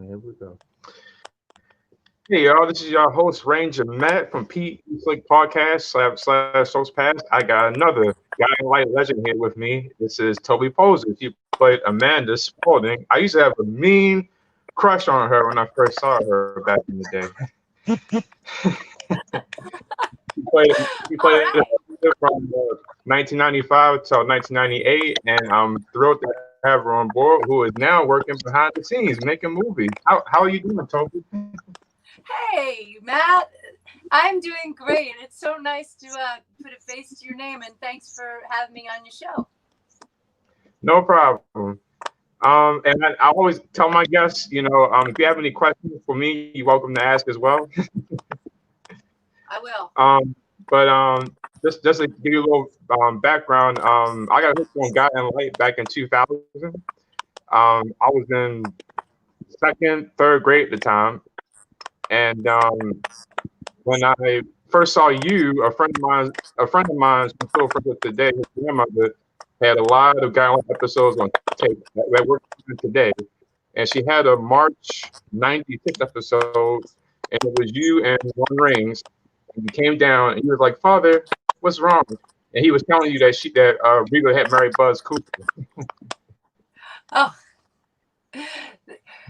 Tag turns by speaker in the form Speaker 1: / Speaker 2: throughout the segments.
Speaker 1: Here we go. Hey y'all, this is your host Ranger Matt from Pete Slick Podcast slash Source Pass. I got another guiding light legend here with me. This is Toby Poser. She played Amanda Spaulding. I used to have a mean crush on her when I first saw her back in the day. She played
Speaker 2: All right.
Speaker 1: from 1995 till 1998, and I'm thrilled to have her on board. Who is now working behind the scenes making movies. How are you doing, Toby?
Speaker 2: Hey, Matt. I'm doing great. It's so nice to put a face to your name, and thanks for having me on your show.
Speaker 1: No problem. And I always tell my guests, if you have any questions for me, you're welcome to ask as well.
Speaker 2: I will.
Speaker 1: But just to give you a little background, I got hooked on Guiding Light back in 2000. I was in second, third grade at the time, and when I first saw you, a friend of mine, who's still friends with today, his grandmother had a lot of Guiding Light episodes on tape that we're on today, and she had a March '96 episode, and it was you and One Rings. And you came down, and you was like, "Father, what's wrong?" And he was telling you that Reba had married Buzz Cooper.
Speaker 2: Oh,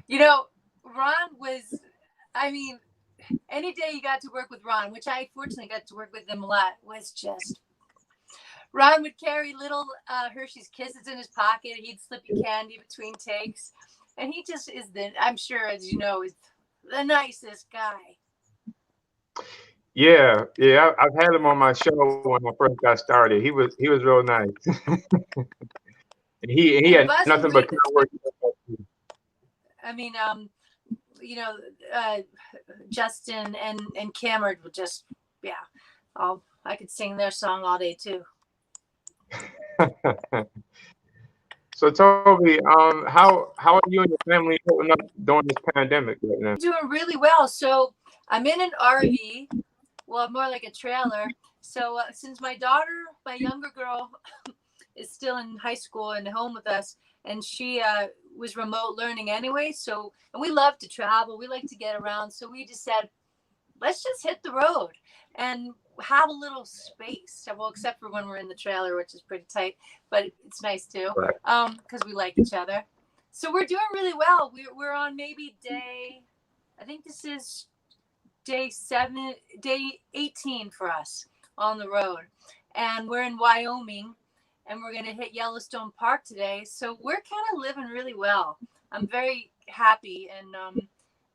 Speaker 2: you know, Ron was, I mean, any day you got to work with Ron, which I fortunately got to work with him a lot, was just, Ron would carry little Hershey's Kisses in his pocket. He'd slip you candy between takes. And he just is I'm sure, as you know, is the nicest guy.
Speaker 1: Yeah, I've had him on my show when I first got started. He was real nice, and he
Speaker 2: And
Speaker 1: had
Speaker 2: Buzz and
Speaker 1: nothing but
Speaker 2: Reba,
Speaker 1: kind words.
Speaker 2: I mean, you know, Justin and Cameron would just, yeah, I could sing their song all day too.
Speaker 1: So Toby, how are you and your family holding up during this pandemic right now?
Speaker 2: Doing really well. So I'm in an RV, well, more like a trailer. So since my younger girl, is still in high school and home with us, and she was remote learning anyway. So, and we love to travel. We like to get around. So we just said, let's just hit the road and have a little space. Well, except for when we're in the trailer, which is pretty tight, but it's nice too,
Speaker 1: Right.
Speaker 2: Because we like each other. So we're doing really well. We're on maybe I think this is day 18 for us on the road, and we're in Wyoming, and we're going to hit Yellowstone Park today. So we're kind of living really well. I'm very happy, and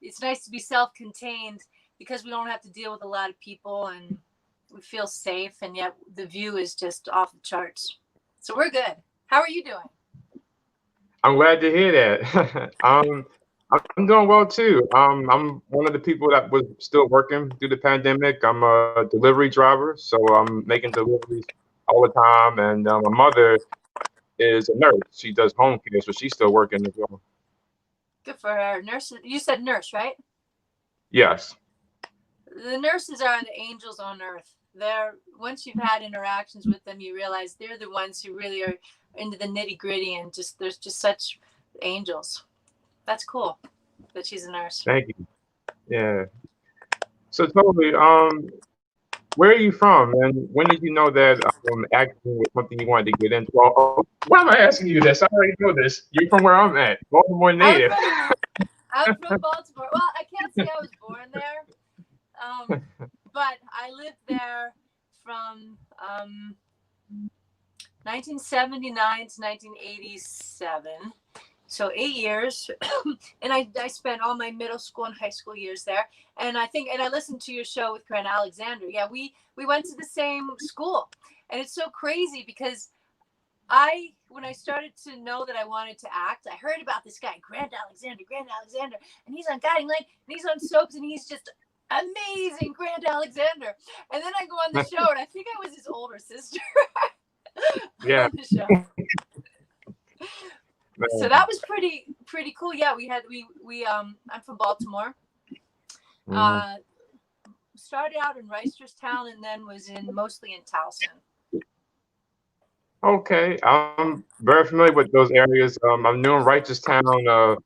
Speaker 2: it's nice to be self-contained because we don't have to deal with a lot of people, and we feel safe, and yet the view is just off the charts. So we're good. How are you doing?
Speaker 1: I'm glad to hear that. I'm doing well too. I'm one of the people that was still working through the pandemic. I'm a delivery driver, so I'm making deliveries all the time. And my mother is a nurse. She does home care, so she's still working as well.
Speaker 2: Good for her. Nurse. You said nurse, right?
Speaker 1: Yes.
Speaker 2: The nurses are the angels on earth. Once you've had interactions with them, you realize they're the ones who really are into the nitty gritty, and there's just such angels. That's cool that she's a nurse.
Speaker 1: Thank you. Yeah. So Toby, where are you from, and when did you know that acting was something you wanted to get into? Why am I asking you this? I already know this. You're from where I'm at, Baltimore native.
Speaker 2: I'm from Baltimore. Well, I can't say I was born there, but I lived there from 1979 to 1987. So 8 years. And I spent all my middle school and high school years there. And I listened to your show with Grant Alexander. Yeah, we went to the same school. And it's so crazy because when I started to know that I wanted to act, I heard about this guy, Grant Alexander, and he's on Guiding Light, and he's on soaps, and he's just amazing, Grant Alexander. And then I go on the show, and I think I was his older sister.
Speaker 1: Yeah.
Speaker 2: On the show. So that was pretty cool. Yeah, I'm from Baltimore. Started out in Reisterstown and then was mostly in Towson.
Speaker 1: Okay, I'm very familiar with those areas. I'm new in Reisterstown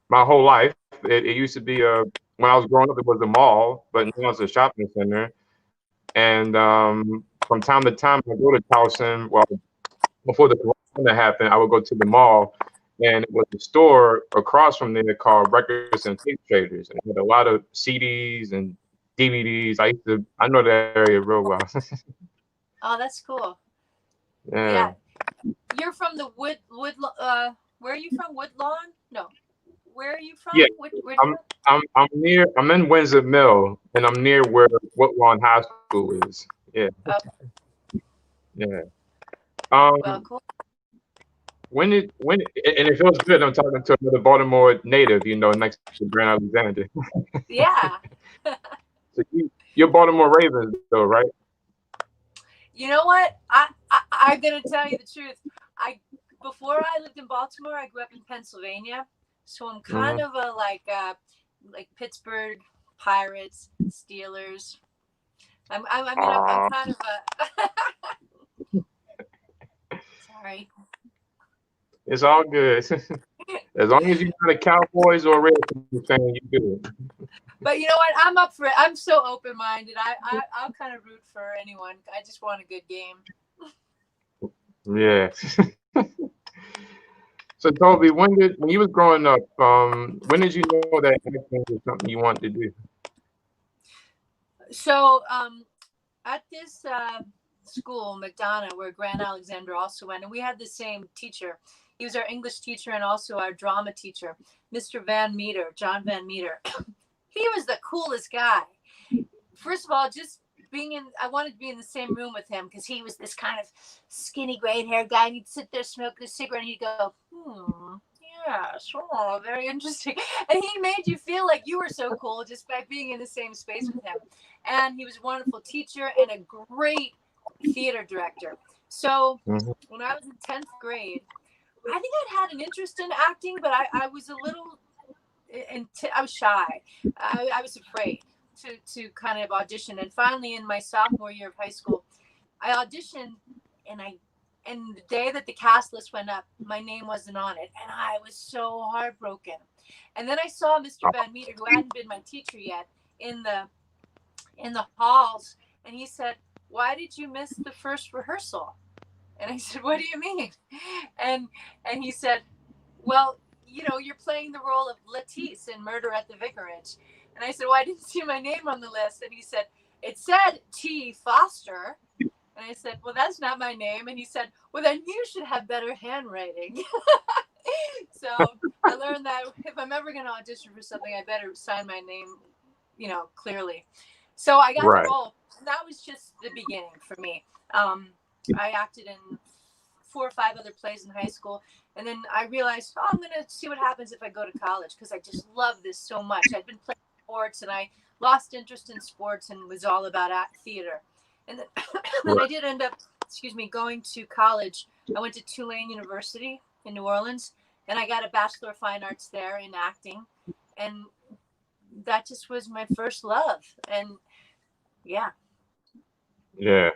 Speaker 1: my whole life. It used to be when I was growing up, it was a mall, but now it's a shopping center. And from time to time, I go to Towson. Well, before the corona happened, I would go to the mall, and it was a store across from there called Records and Tape Traders, and it had a lot of CDs and DVDs. I know that area real well.
Speaker 2: Oh, that's cool.
Speaker 1: Yeah.
Speaker 2: You're from the where are you from? Woodlawn? No. Where are you from?
Speaker 1: Yeah.
Speaker 2: Where
Speaker 1: I'm in Windsor Mill, and I'm near where Woodlawn High School is. Yeah.
Speaker 2: Okay.
Speaker 1: Yeah.
Speaker 2: Well, cool.
Speaker 1: And it feels good. I'm talking to another Baltimore native, next to Grand Alexander.
Speaker 2: Yeah.
Speaker 1: So you're Baltimore Ravens, though, right?
Speaker 2: You know what? I'm gonna tell you the truth. Before I lived in Baltimore, I grew up in Pennsylvania, so I'm kind of a like Pittsburgh Pirates, Steelers. I'm kind of a. Sorry.
Speaker 1: It's all good. As long as you're not a Cowboys or Redskins fan, you're good.
Speaker 2: But you know what? I'm up for it. I'm so open-minded. I'll kind of root for anyone. I just want a good game.
Speaker 1: Yeah. So Toby, when you was growing up, when did you know that acting was something you wanted to do?
Speaker 2: So at this school, McDonough, where Grand Alexander also went, and we had the same teacher. He was our English teacher and also our drama teacher, Mr. John Van Meter. He was the coolest guy. First of all, just I wanted to be in the same room with him because he was this kind of skinny, gray-haired guy, and he'd sit there smoking a cigarette, and he'd go, yeah, sure, very interesting. And he made you feel like you were so cool just by being in the same space with him. And he was a wonderful teacher and a great theater director. So when I was in 10th grade, I think I'd had an interest in acting, but I was a little, I was shy. I was afraid to kind of audition. And finally, in my sophomore year of high school, I auditioned, and the day that the cast list went up, my name wasn't on it, and I was so heartbroken. And then I saw Mr. Van Meter, who hadn't been my teacher yet, in the halls, and he said, "Why did you miss the first rehearsal?" And I said, "What do you mean?" And he said, "Well, you're playing the role of Lettice in Murder at the Vicarage." And I said, "Well, I didn't see my name on the list." And he said, "It said T. Foster." And I said, "Well, that's not my name." And he said, "Well, then you should have better handwriting." So I learned that if I'm ever going to audition for something, I better sign my name, clearly. So I got the role. And that was just the beginning for me. I acted in 4 or 5 other plays in high school. And then I realized, I'm going to see what happens if I go to college, because I just love this so much. I'd been playing sports, and I lost interest in sports and was all about theater. And then I did end up, going to college. I went to Tulane University in New Orleans, and I got a Bachelor of Fine Arts there in acting. And that just was my first love. And yeah.
Speaker 1: Yeah.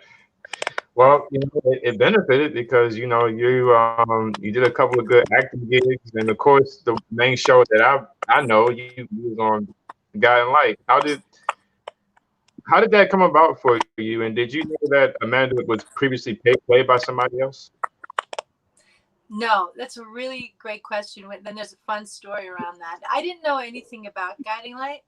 Speaker 1: Well, it benefited because you did a couple of good acting gigs, and of course the main show that I know you was on Guiding Light. How did that come about for you? And did you know that Amanda was previously played by somebody else?
Speaker 2: No, that's a really great question. Then there's a fun story around that. I didn't know anything about Guiding Light.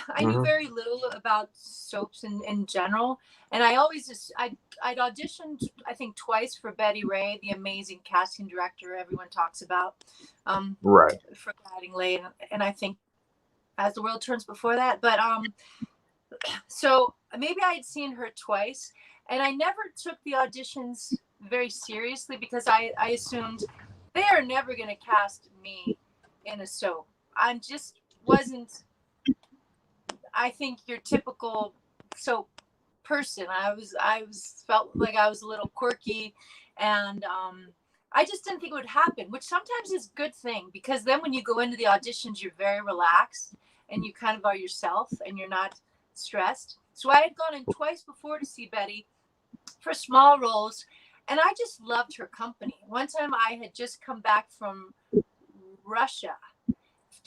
Speaker 2: I knew very little about soaps in general. And I always I'd auditioned, I think, twice for Betty Ray, the amazing casting director everyone talks about, for Guiding Light. And I think As the World Turns before that. But so maybe I had seen her twice, and I never took the auditions very seriously because I assumed they are never going to cast me in a soap. I just wasn't, I think, your typical soap person. I felt like I was a little quirky, and I just didn't think it would happen, which sometimes is a good thing, because then when you go into the auditions, you're very relaxed and you kind of are yourself and you're not stressed. So I had gone in twice before to see Betty for small roles, and I just loved her company. One time I had just come back from Russia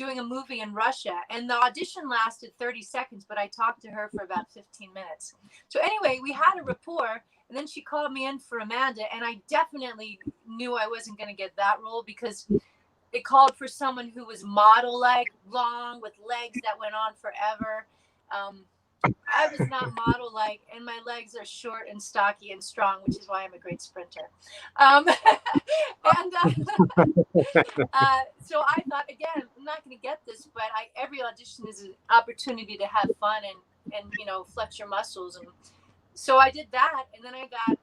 Speaker 2: doing a movie in Russia, and the audition lasted 30 seconds, but I talked to her for about 15 minutes. So anyway, we had a rapport, and then she called me in for Amanda, and I definitely knew I wasn't going to get that role because it called for someone who was model-like, long, with legs that went on forever. I was not model-like, and my legs are short and stocky and strong, which is why I'm a great sprinter. So I thought, again, I'm not going to get this, but every audition is an opportunity to have fun and flex your muscles. And so I did that, and then I got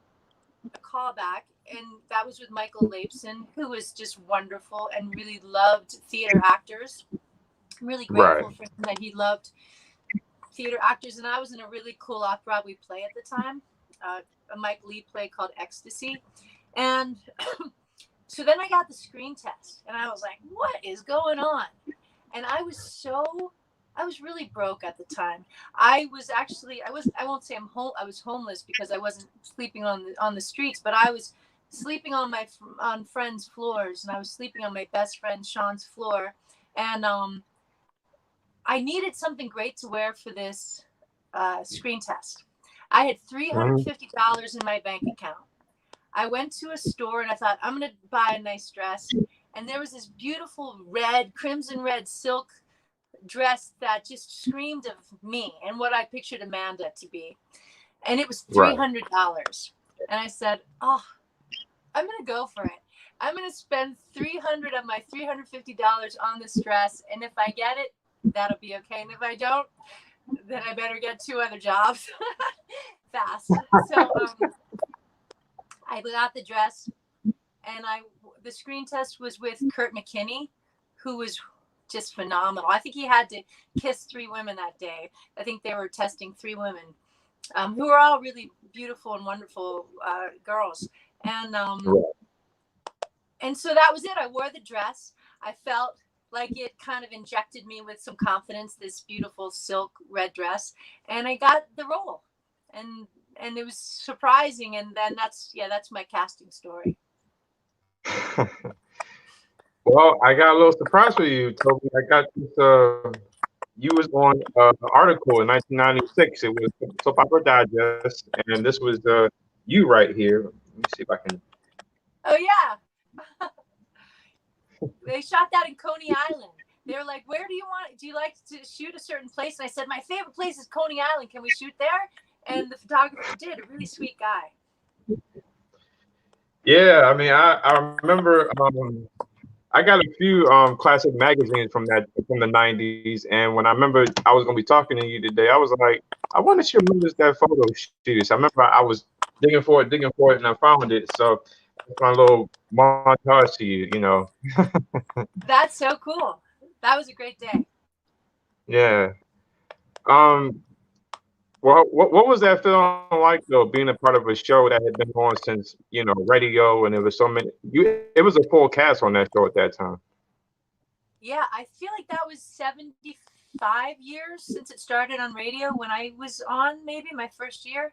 Speaker 2: a call back, and that was with Michael Lapson, who was just wonderful and really loved theater actors. I'm really grateful for him that he loved theater actors, and I was in a really cool off-Broadway play at the time, a Mike Lee play called Ecstasy, and so then I got the screen test, and I was like, what is going on? And I was really broke at the time. I won't say I was homeless because I wasn't sleeping on the streets, but I was sleeping on friends' floors, and I was sleeping on my best friend Sean's floor, and I needed something great to wear for this screen test. I had $350 in my bank account. I went to a store and I thought, I'm going to buy a nice dress. And there was this beautiful crimson red silk dress that just screamed of me and what I pictured Amanda to be. And it was $300. And I said, oh, I'm going to go for it. I'm going to spend $300 of my $350 on this dress. And if I get it, that'll be okay. And if I don't, then I better get 2 other jobs fast. So I got the dress, and the screen test was with Kurt McKinney, who was just phenomenal. I think he had to kiss 3 women that day. I think they were testing 3 women who were all really beautiful and wonderful girls. And so that was it. I wore the dress. I felt like it kind of injected me with some confidence, this beautiful silk red dress, and I got the role. And it was surprising, and then that's my casting story.
Speaker 1: Well, I got a little surprise for you, Toby. I got this. You was on an article in 1996. It was Soap Opera Digest, and this was you right here. Let me see if I can.
Speaker 2: Oh yeah, they shot that in Coney Island. They were like, "Where do you like to shoot a certain place?" And I said, "My favorite place is Coney Island. Can we shoot there?" And the photographer did. A really sweet guy.
Speaker 1: Yeah, I mean, I remember I got a few classic magazines from the 90s, and when I remember I was gonna be talking to you today, I was like, I wonder if she remembers that photo shoot. So I remember I was digging for it, and I found it. So it's my little montage to you,
Speaker 2: That's so cool. That was a great day.
Speaker 1: Yeah. Well, what was that feeling like though, being a part of a show that had been on since radio, and it was so many? It was a full cast on that show at that time.
Speaker 2: Yeah, I feel like that was 75 years since it started on radio when I was on, maybe my first year,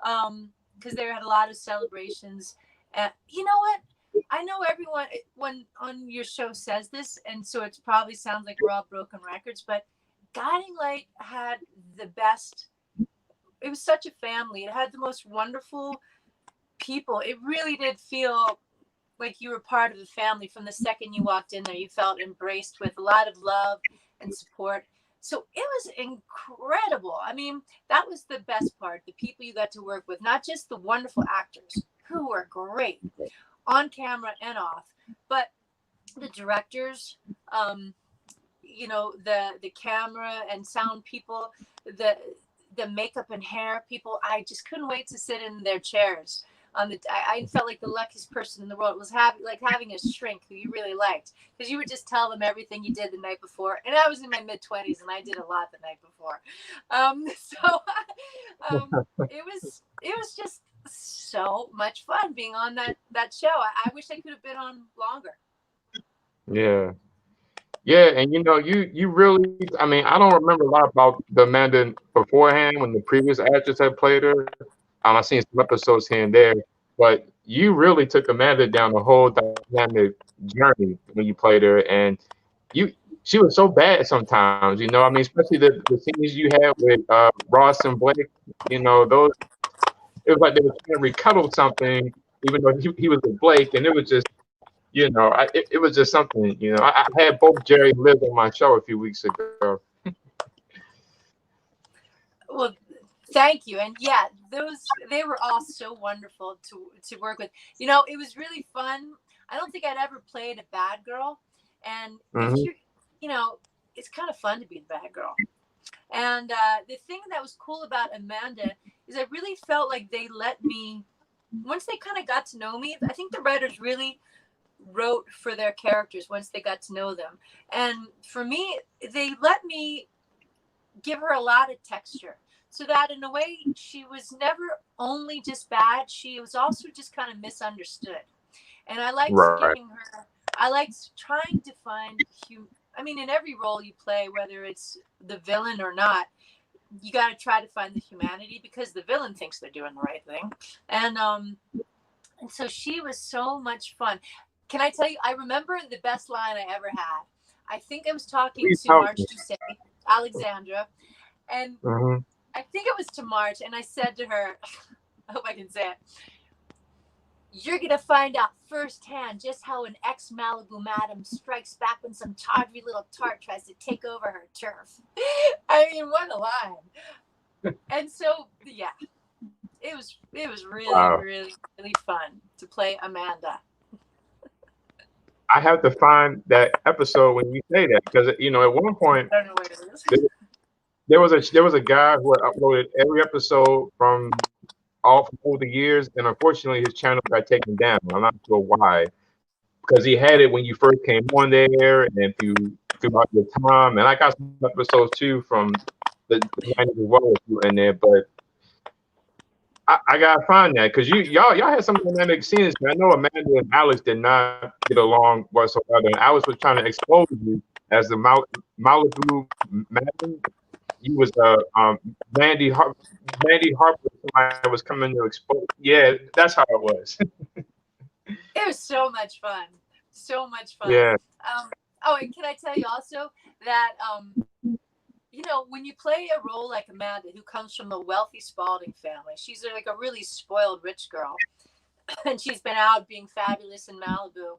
Speaker 2: because they had a lot of celebrations. You know what? I know everyone when on your show says this, and so it probably sounds like we're all broken records, but Guiding Light had the best. It was such a family. It had the most wonderful people. It really did feel like you were part of the family from the second you walked in there. You felt embraced with a lot of love and support. So it was incredible. I mean, that was the best part. The people you got to work with, not just the wonderful actors who were great on camera and off, but the directors, the camera and sound people, the makeup and hair people. I just couldn't wait to sit in their chairs. I felt like the luckiest person in the world. It was having a shrink who you really liked, because you would just tell them everything you did the night before. And I was in my mid-20s, and I did a lot the night before. It was just so much fun being on that show. I wish I could have been on longer.
Speaker 1: Yeah. Yeah, and you really, I mean, I don't remember a lot about the Amanda beforehand when the previous actress had played her. I've seen some episodes here and there, but you really took Amanda down the whole dynamic journey when you played her, and she was so bad sometimes, you know. I mean, especially the scenes you had with Ross and Blake, you know, those it was like they were trying to recuddle something, even though he was with Blake, and it was just, you know, it was just something, you know. I had both Jerry and Liz on my show a few weeks ago.
Speaker 2: Well, thank you. And yeah, they were all so wonderful to work with. You know, it was really fun. I don't think I'd ever played a bad girl, and if you know, it's kind of fun to be the bad girl. And the thing that was cool about Amanda is I really felt like they let me, once they kind of got to know me, I think the writers really wrote for their characters once they got to know them. And for me, they let me give her a lot of texture, so that in a way she was never only just bad, she was also just kind of misunderstood. And I liked giving her, I liked trying to find I mean, in every role you play, whether it's the villain or not, you got to try to find the humanity, because the villain thinks they're doing the right thing. And so she was so much fun. Can I tell you, I remember the best line I ever had. I think I was talking to March Doucet, Alexandra, and I think it was to March, and I said to her, I hope I can say it, "You're going to find out firsthand just how an ex-Malibu madam strikes back when some tawdry little tart tries to take over her turf." I mean, what a line. And so, yeah, it was really, really, really fun to play Amanda.
Speaker 1: I have to find that episode when you say that, because, you know, at one point,
Speaker 2: I don't know where it is.
Speaker 1: there was a guy who had uploaded every episode from over the years, and unfortunately his channel got taken down. I'm not sure why, because he had it when you first came on there, and throughout your time. And I got some episodes too from the 90s as well in there, but I gotta find that, because y'all had some dynamic scenes. I know Amanda and Alex did not get along whatsoever, and Alex was trying to expose you as the Malibu madam. You was Mandy Harper. Somebody was coming to expose. Yeah, that's how it was.
Speaker 2: It was so much fun. So much fun.
Speaker 1: Yeah.
Speaker 2: Oh, and can I tell you also that you know, when you play a role like Amanda, who comes from a wealthy Spaulding family, she's like a really spoiled rich girl, and she's been out being fabulous in Malibu,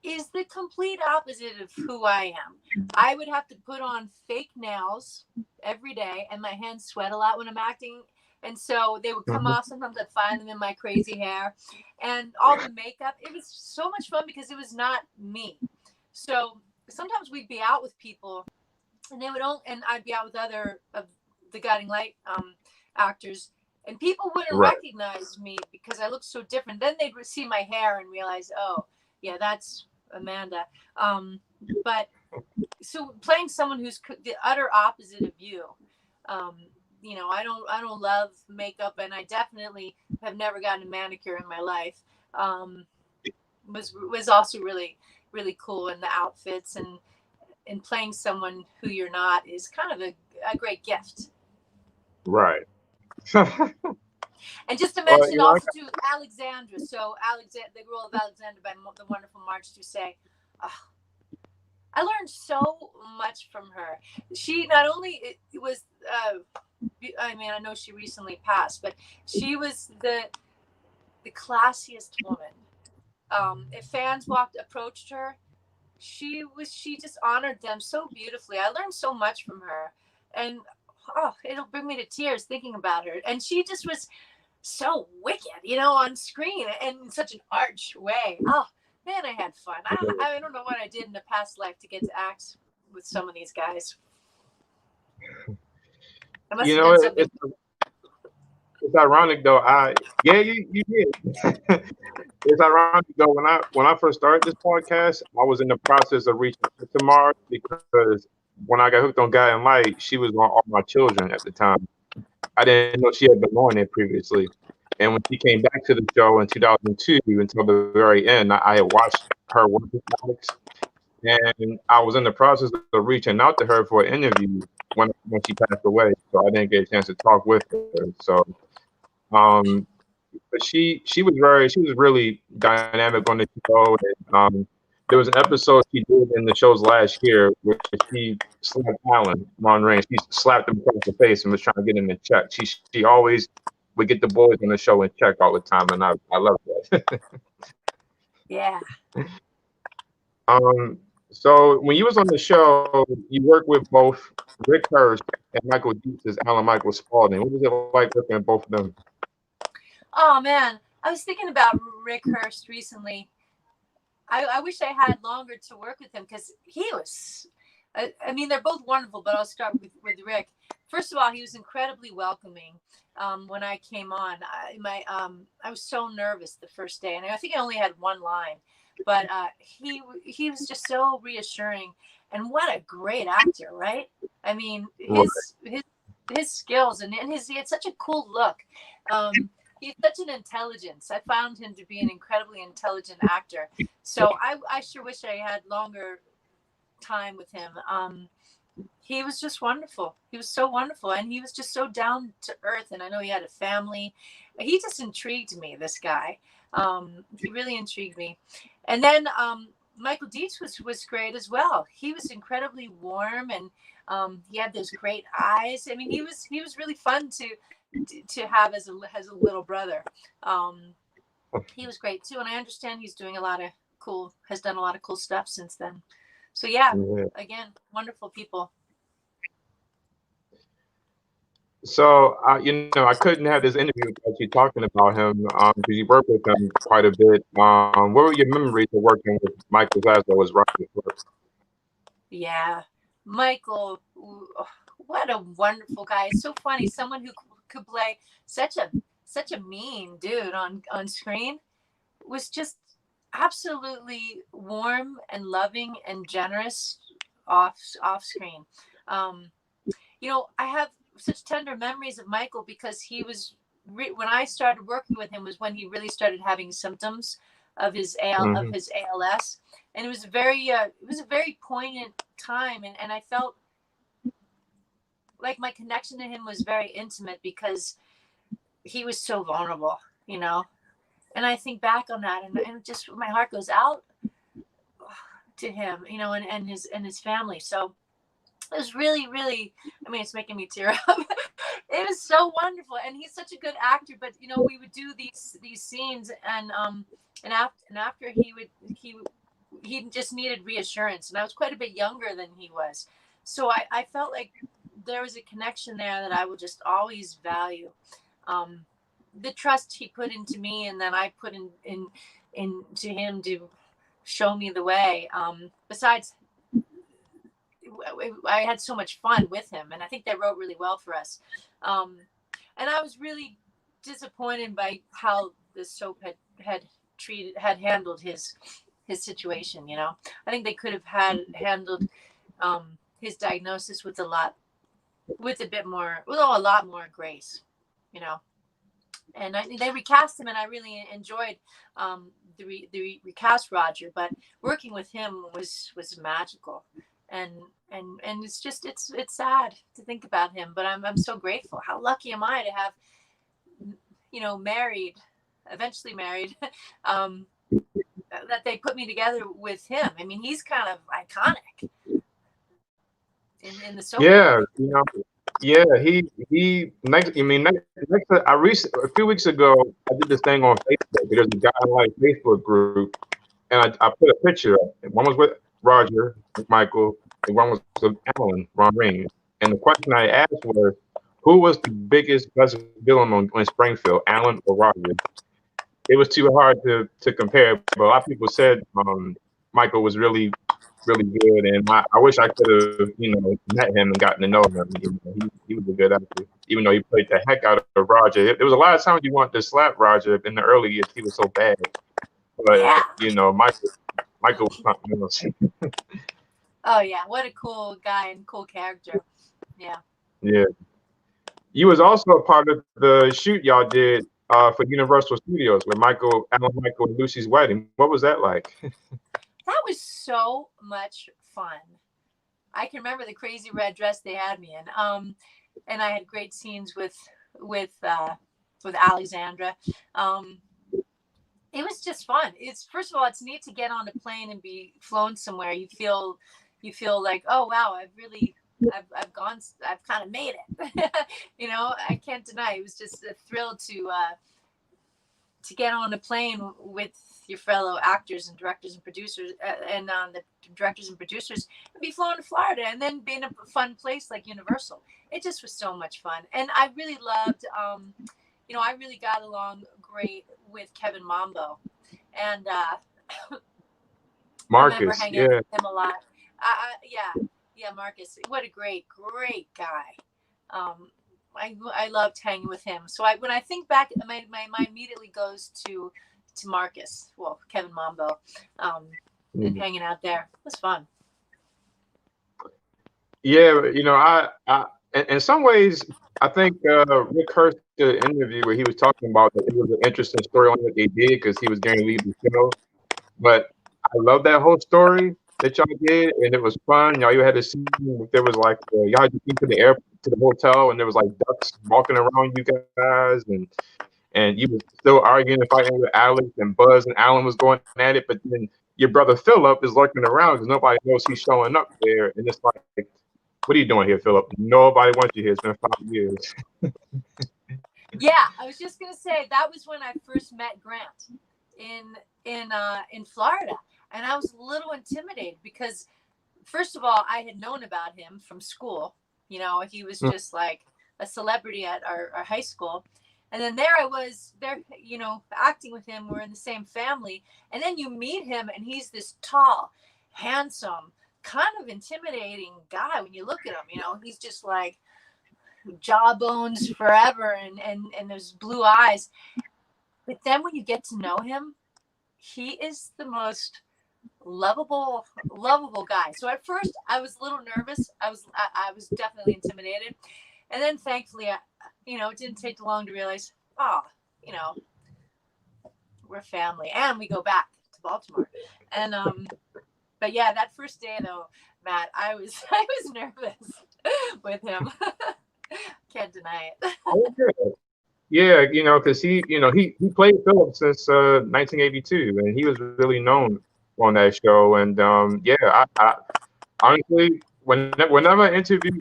Speaker 2: is the complete opposite of who I am. I would have to put on fake nails every day, and my hands sweat a lot when I'm acting. And so they would come off. Sometimes I'd find them in my crazy hair, and all the makeup. It was so much fun because it was not me. So sometimes we'd be out with people, and and I'd be out with other of the Guiding Light actors, and people wouldn't recognize me because I looked so different. Then they'd see my hair and realize, oh, yeah, that's Amanda. But so playing someone who's the utter opposite of you, you know, I don't love makeup, and I definitely have never gotten a manicure in my life. Was also really, really cool, and the outfits and playing someone who you're not is kind of a great gift.
Speaker 1: Right.
Speaker 2: And just to mention also to Alexandra, so the role of Alexandra by the wonderful March Doucet. I learned so much from her. She not only it was, I mean, I know she recently passed, but she was the classiest woman. If fans approached her, she just honored them so beautifully. I learned so much from her, and it'll bring me to tears thinking about her. And she just was so wicked, you know, on screen, and in such an arch way. Oh man, I had fun. I don't know what I did in a past life to get to act with some of these guys. I must have done something.
Speaker 1: It's ironic though. You did. It's ironic though. When I first started this podcast, I was in the process of reaching out to Mars, because when I got hooked on Guiding Light, she was on All My Children at the time. I didn't know she had been on it previously. And when she came back to the show in 2002 until the very end, I had watched her work with Alex, and I was in the process of reaching out to her for an interview when she passed away. So I didn't get a chance to talk with her. So, but she was really dynamic on the show. And, there was an episode she did in the show's last year where she slapped Alan Ron Reigns. She slapped him across the face and was trying to get him in check. She always would get the boys on the show in check all the time, and I love that.
Speaker 2: Yeah.
Speaker 1: So when you was on the show, you worked with both Rick Hurst and Michael Dietz as Alan Michael Spaulding. What was it like working with both of them?
Speaker 2: Oh man, I was thinking about Rick Hurst recently. I wish I had longer to work with him because he was. I mean, they're both wonderful, but I'll start with Rick. First of all, he was incredibly welcoming. When I came on, I was so nervous the first day, and I think I only had one line, but he was just so reassuring, and what a great actor, right? I mean, his skills and he had such a cool look. He's such an intelligence. I found him to be an incredibly intelligent actor. So I sure wish I had longer time with him. He was just wonderful. He was so wonderful. And he was just so down to earth. And I know he had a family. He just intrigued me, this guy. He really intrigued me. And then Michael Dietz was great as well. He was incredibly warm, and he had those great eyes. I mean, he was really fun to have as a little brother. He was great too, and I understand he's doing has done a lot of cool stuff since then. So yeah. Again, wonderful people.
Speaker 1: So I couldn't have this interview without you talking about him because you worked with him quite a bit. What were your memories of working with Michael Zaslow as Roger?
Speaker 2: Yeah, Michael, what a wonderful guy. It's so funny. Someone who could play such a mean dude on screen was just absolutely warm and loving and generous off screen. I have such tender memories of Michael because he was when I started working with him was when he really started having symptoms of his ALS, and it was a very poignant time, and I felt like my connection to him was very intimate because he was so vulnerable, and I think back on that and just my heart goes out to him, and his family. So it was really, really, I mean, it's making me tear up. It was so wonderful. And he's such a good actor, but we would do these scenes and after he just needed reassurance. And I was quite a bit younger than he was. So I felt like there was a connection there that I will just always value. The trust he put into me, and then I put into him to show me the way. Besides, I had so much fun with him, and I think they wrote really well for us. And I was really disappointed by how the soap had handled his situation. I think they could have handled his diagnosis with a lot more grace. And they recast him, and I really enjoyed the recast Roger. But working with him was magical, and it's just it's sad to think about him. But I'm so grateful. How lucky am I to have eventually married, that they put me together with him. I mean, he's kind of iconic in the soap.
Speaker 1: Yeah, yeah, he next. A few weeks ago, I did this thing on Facebook. There's a guy like Facebook group, and I put a picture up. One was with Roger, Michael, and one was with Alan, Ron Reigns. And the question I asked was, who was the biggest villain on Springfield, Alan or Roger? It was too hard to compare, but a lot of people said Michael was really, really good, and I wish I could have, met him and gotten to know him. He was a good actor, even though he played the heck out of Roger. There was a lot of times you wanted to slap Roger in the early years. He was so bad, but Michael was something else.
Speaker 2: Oh yeah, what a cool guy and cool character. Yeah.
Speaker 1: Yeah. You was also a part of the shoot y'all did for Universal Studios with Alan Michael and Lucy's wedding. What was that like?
Speaker 2: That was so much fun. I can remember the crazy red dress they had me in. And I had great scenes with Alexandra. It was just fun. It's first of all, it's neat to get on a plane and be flown somewhere. You feel like, oh wow, I've gone, I've kind of made it. I can't deny it was just a thrill to get on a plane with your fellow actors and directors and producers, and the directors and producers, and be flown to Florida, and then be in a fun place like Universal. It just was so much fun, and I really loved. I really got along great with Kevin Mambo, and I remember
Speaker 1: Marcus,
Speaker 2: hanging out
Speaker 1: yeah.
Speaker 2: with him a lot. Yeah, Marcus. What a great guy. I loved hanging with him. So when I think back, my mind immediately goes to Marcus. Well, Kevin Mambo, and hanging out there. It was fun.
Speaker 1: Yeah, I in some ways, I think Rick Hurst did an interview where he was talking about that it was an interesting storyline that they did because he was going to leave the show. But I love that whole story that y'all did, and it was fun. You had to see there was like y'all had to get to the airport to the hotel, and there was like ducks walking around you guys, and you was still arguing and fighting with Alex and Buzz and Alan was going at it, but then your brother Philip is lurking around because nobody knows he's showing up there, and it's like, what are you doing here, Philip? Nobody wants you here. It's been 5 years.
Speaker 2: Yeah, I was just gonna say that was when I first met Grant in Florida, and I was a little intimidated because, first of all, I had known about him from school. He was just like a celebrity at our high school. And then there I was there, acting with him. We're in the same family. And then you meet him and he's this tall, handsome, kind of intimidating guy when you look at him. He's just like jawbones forever and those blue eyes. But then when you get to know him, he is the most lovable guy. So at first I was a little nervous. I was definitely intimidated. And then thankfully, it didn't take long to realize, we're family and we go back to Baltimore. And, but yeah, that first day though, Matt, I was nervous with him. Can't deny it.
Speaker 1: Oh, yeah, because he played Philip since 1982, and he was really known on that show. And yeah, I honestly, whenever when I interviewed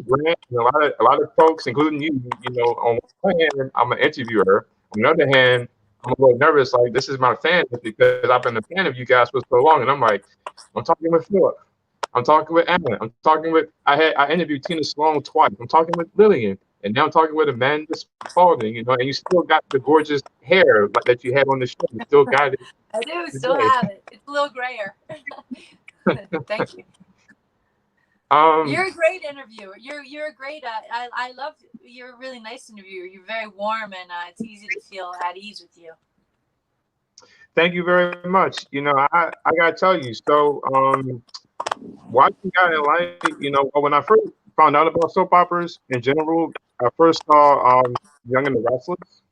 Speaker 1: Grant, and a lot of folks, including you, on one hand, I'm an interviewer. On the other hand, I'm a little nervous. Like, this is my fan because I've been a fan of you guys for so long, and I'm like, I'm talking with Philip. I'm talking with Alan. I'm talking with I interviewed Tina Sloan twice. I'm talking with Lillian, and now I'm talking with Amanda Spaulding. And you still got the gorgeous hair like that you had on the show. You still got it.
Speaker 2: I do still have it. It's a little grayer. Thank you. You're a great interviewer. You're a great. I love. You're a really nice interviewer. You're very warm, and it's easy to feel at ease with you.
Speaker 1: Thank you very much. I gotta tell you. So, watching Guy in Light, when I first found out about soap operas in general, I first saw Young and the Restless,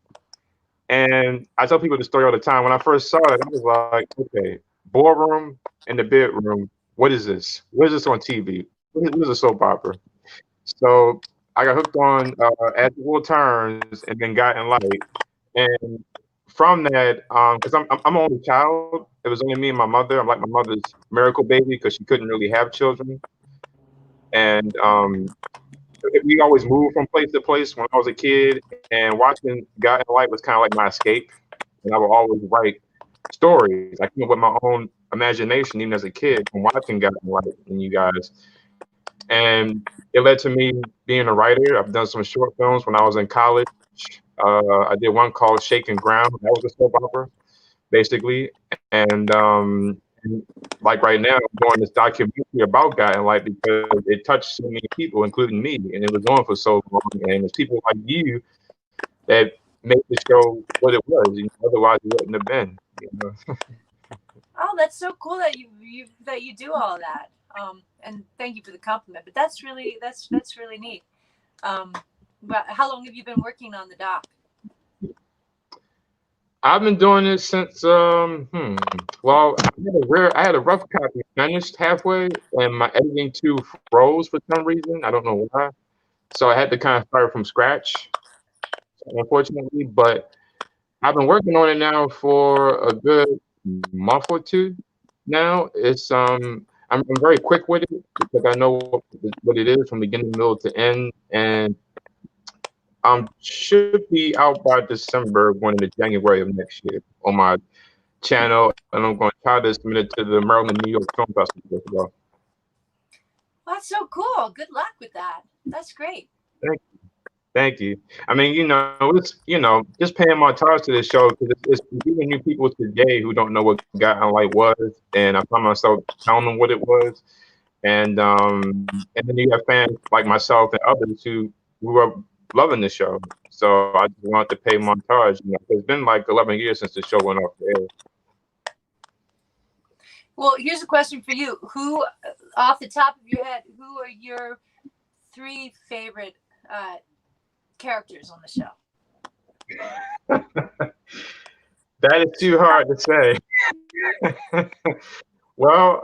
Speaker 1: and I tell people the story all the time. When I first saw it, I was like, okay, ballroom and the bedroom. What is this? What is this on TV? What is a soap opera? So I got hooked on As the World Turns and then Got in Light. And from that, because I'm an only child, it was only me and my mother. I'm like my mother's miracle baby because she couldn't really have children. And we always moved from place to place when I was a kid. And watching Got in Light was kind of like my escape. And I would always write stories. I came up with my own imagination even as a kid from watching Got in Light and you guys. And it led to me being a writer. I've done some short films when I was in college. I did one called Shaking Ground. That was a soap opera, basically. And like right now, I'm doing this documentary about Guy in Light because it touched so many people, including me. And it was on for so long. And it's people like you that made the show what it was. Otherwise, it wouldn't have been.
Speaker 2: Oh, that's so cool that you do all of that. And thank you for the compliment. But that's really neat. But how long have you been working on the doc?
Speaker 1: I've been doing it since well, I had a rough copy finished halfway, and my editing too froze for some reason. I don't know why. So I had to kind of start from scratch, unfortunately. But I've been working on it now for a good month or two now. I'm very quick with it because I know what it is from beginning, middle to end, and should be out by December, going into January of next year on my channel, and I'm going to try to submit it to the Maryland New York Film Festival as well.
Speaker 2: Well, that's so cool. Good luck with that. That's great.
Speaker 1: Thank you. I mean, it's just paying my homage to this show because it's giving new people today who don't know what God and Light was, and I found myself telling them what it was, and then you have fans like myself and others who are loving the show. So I just wanted to pay my homage. It's been like 11 years since the show went off the air.
Speaker 2: Well, here's a question for you. Who, off the top of your head, who are your 3 favorite characters on the show?
Speaker 1: That is too hard to say. Well,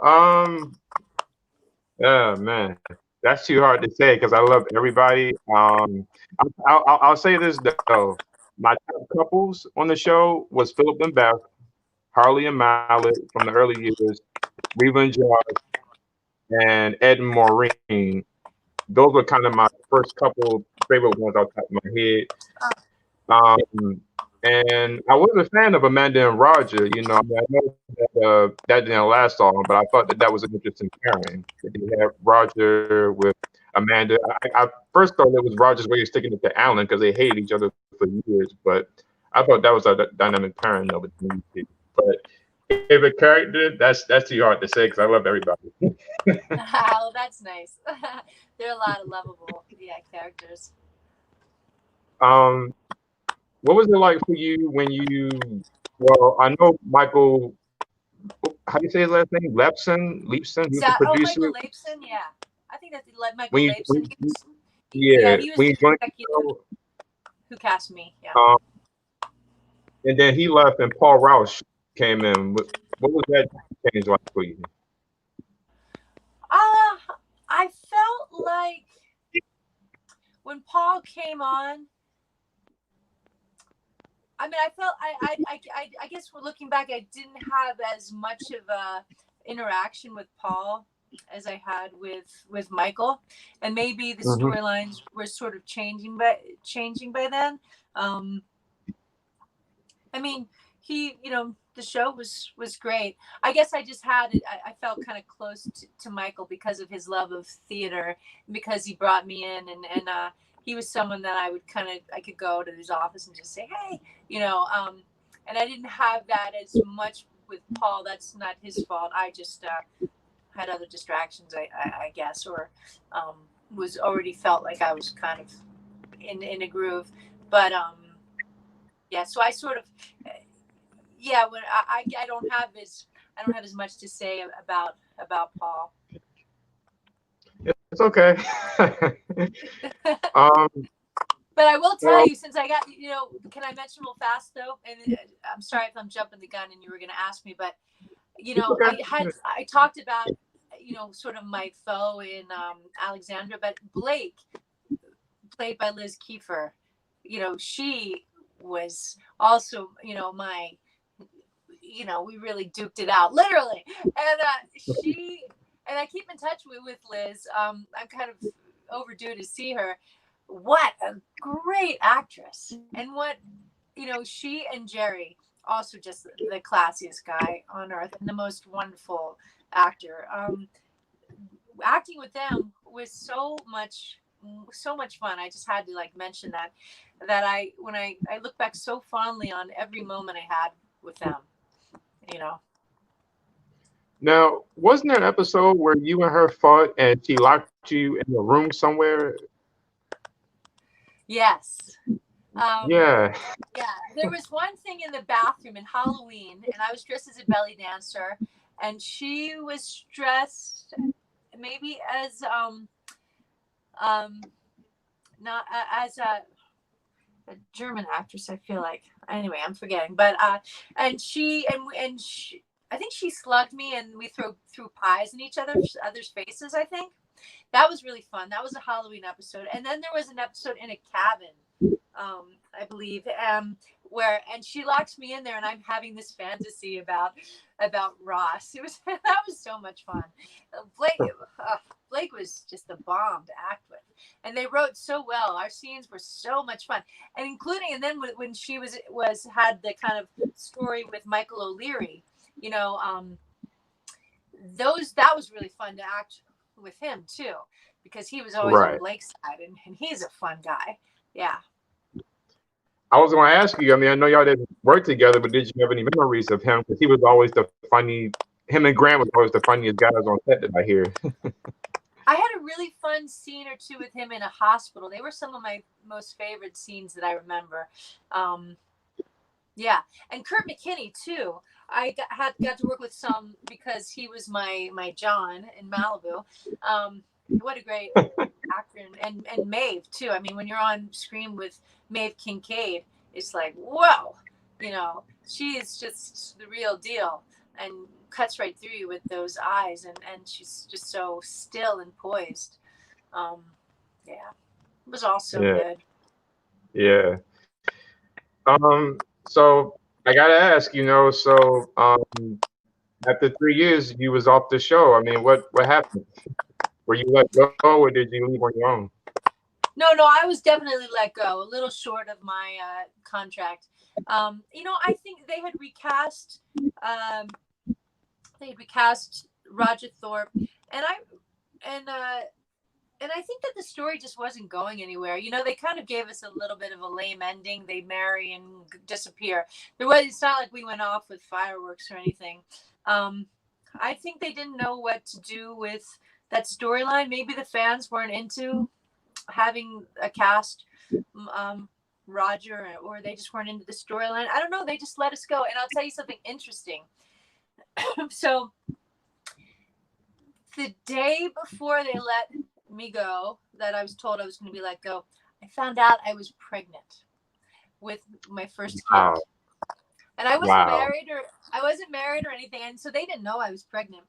Speaker 1: oh man, that's too hard to say because I love everybody. I'll say this though, my top couples on the show was Philip and Beth, Harley and Mallet from the early years, Reva and Josh, and Ed and Maureen. Those were kind of my first couple favorite ones off the top of my head. And I was a fan of Amanda and Roger. I know that didn't last long, but I thought that was an interesting pairing. They had Roger with Amanda. I first thought it was Roger's way of sticking it to Alan because they hated each other for years, but I thought that was a dynamic pairing between these two. But favorite character, that's too hard to say because I love everybody.
Speaker 2: Oh, that's nice. There are a lot of lovable, characters.
Speaker 1: What was it like for you when well, I know Michael, how do you say his last name? Leibson? He's the producer.
Speaker 2: Michael Leibson, yeah. I think that's Michael Leibson. He was
Speaker 1: when you joined
Speaker 2: the
Speaker 1: show,
Speaker 2: who cast me, yeah.
Speaker 1: And then he left and Paul Rausch came in. What was that change like for you?
Speaker 2: I felt like when Paul came on, I mean, I guess looking back, I didn't have as much of a interaction with Paul as I had with Michael, and maybe the storylines were sort of changing by then. I mean, the show was great. I guess I just I felt kind of close to Michael because of his love of theater, because he brought me in, and he was someone that I could go to his office and just say, hey, and I didn't have that as much with Paul. That's not his fault. I just had other distractions, I guess, or was already felt like I was kind of in a groove. But so I sort of, when I don't have as much to say about Paul.
Speaker 1: It's okay.
Speaker 2: But I will tell you, since I got, can I mention real fast though? And I'm sorry if I'm jumping the gun and you were going to ask me, but I talked about, sort of my foe in Alexandra, but Blake, played by Liz Kiefer, she was also, my, we really duked it out, literally. And and I keep in touch with Liz. I'm kind of overdue to see her. What a great actress. And what, she and Jerry, also just the classiest guy on earth and the most wonderful actor. Acting with them was so much fun. I just had to mention that when I look back so fondly on every moment I had with them,
Speaker 1: Now, wasn't there an episode where you and her fought and she locked you in a room somewhere?
Speaker 2: Yes.
Speaker 1: Yeah.
Speaker 2: There was one thing in the bathroom in Halloween, and I was dressed as a belly dancer, and she was dressed maybe as not as a German actress, I feel like. Anyway, I'm forgetting, but and she I think she slugged me, and we threw pies in each other's faces. I think that was really fun. That was a Halloween episode, and then there was an episode in a cabin, I believe, and she locks me in there, and I'm having this fantasy about Ross. That was so much fun. Blake was just a bomb to act with, and they wrote so well. Our scenes were so much fun, and then when she had the kind of story with Michael O'Leary, that was really fun to act with him too, because he was always on Blake's side, and he's a fun guy. Yeah.
Speaker 1: I was going to ask you, I mean, I know y'all didn't work together, but did you have any memories of him? Because he was always him and Grant was always the funniest guys on set that I hear.
Speaker 2: I had a really fun scene or two with him in a hospital. They were some of my most favorite scenes that I remember. Yeah. And Kurt McKinney too. I got to work with some because he was my John in Malibu. What a great actor, and Maeve too. I mean, when you're on screen with Maeve Kincaid, it's like, whoa, she is just the real deal and cuts right through you with those eyes, and she's just so still and poised. Yeah, it was all so good.
Speaker 1: Yeah. So I gotta ask, so after 3 years you was off the show. I mean, what happened? Were you let go, or did you leave on your own?
Speaker 2: No, I was definitely let go. A little short of my contract. I think they had recast. Roger Thorpe, and I think that the story just wasn't going anywhere. They kind of gave us a little bit of a lame ending. They marry and disappear. It's not like we went off with fireworks or anything. I think they didn't know what to do with that storyline. Maybe the fans weren't into having a cast Roger, or they just weren't into the storyline. I don't know. They just let us go. And I'll tell you something interesting. So the day before they let me go, that I was told I was going to be let go, I found out I was pregnant with my first kid.
Speaker 1: Wow.
Speaker 2: And I wasn't married or anything. And so they didn't know I was pregnant.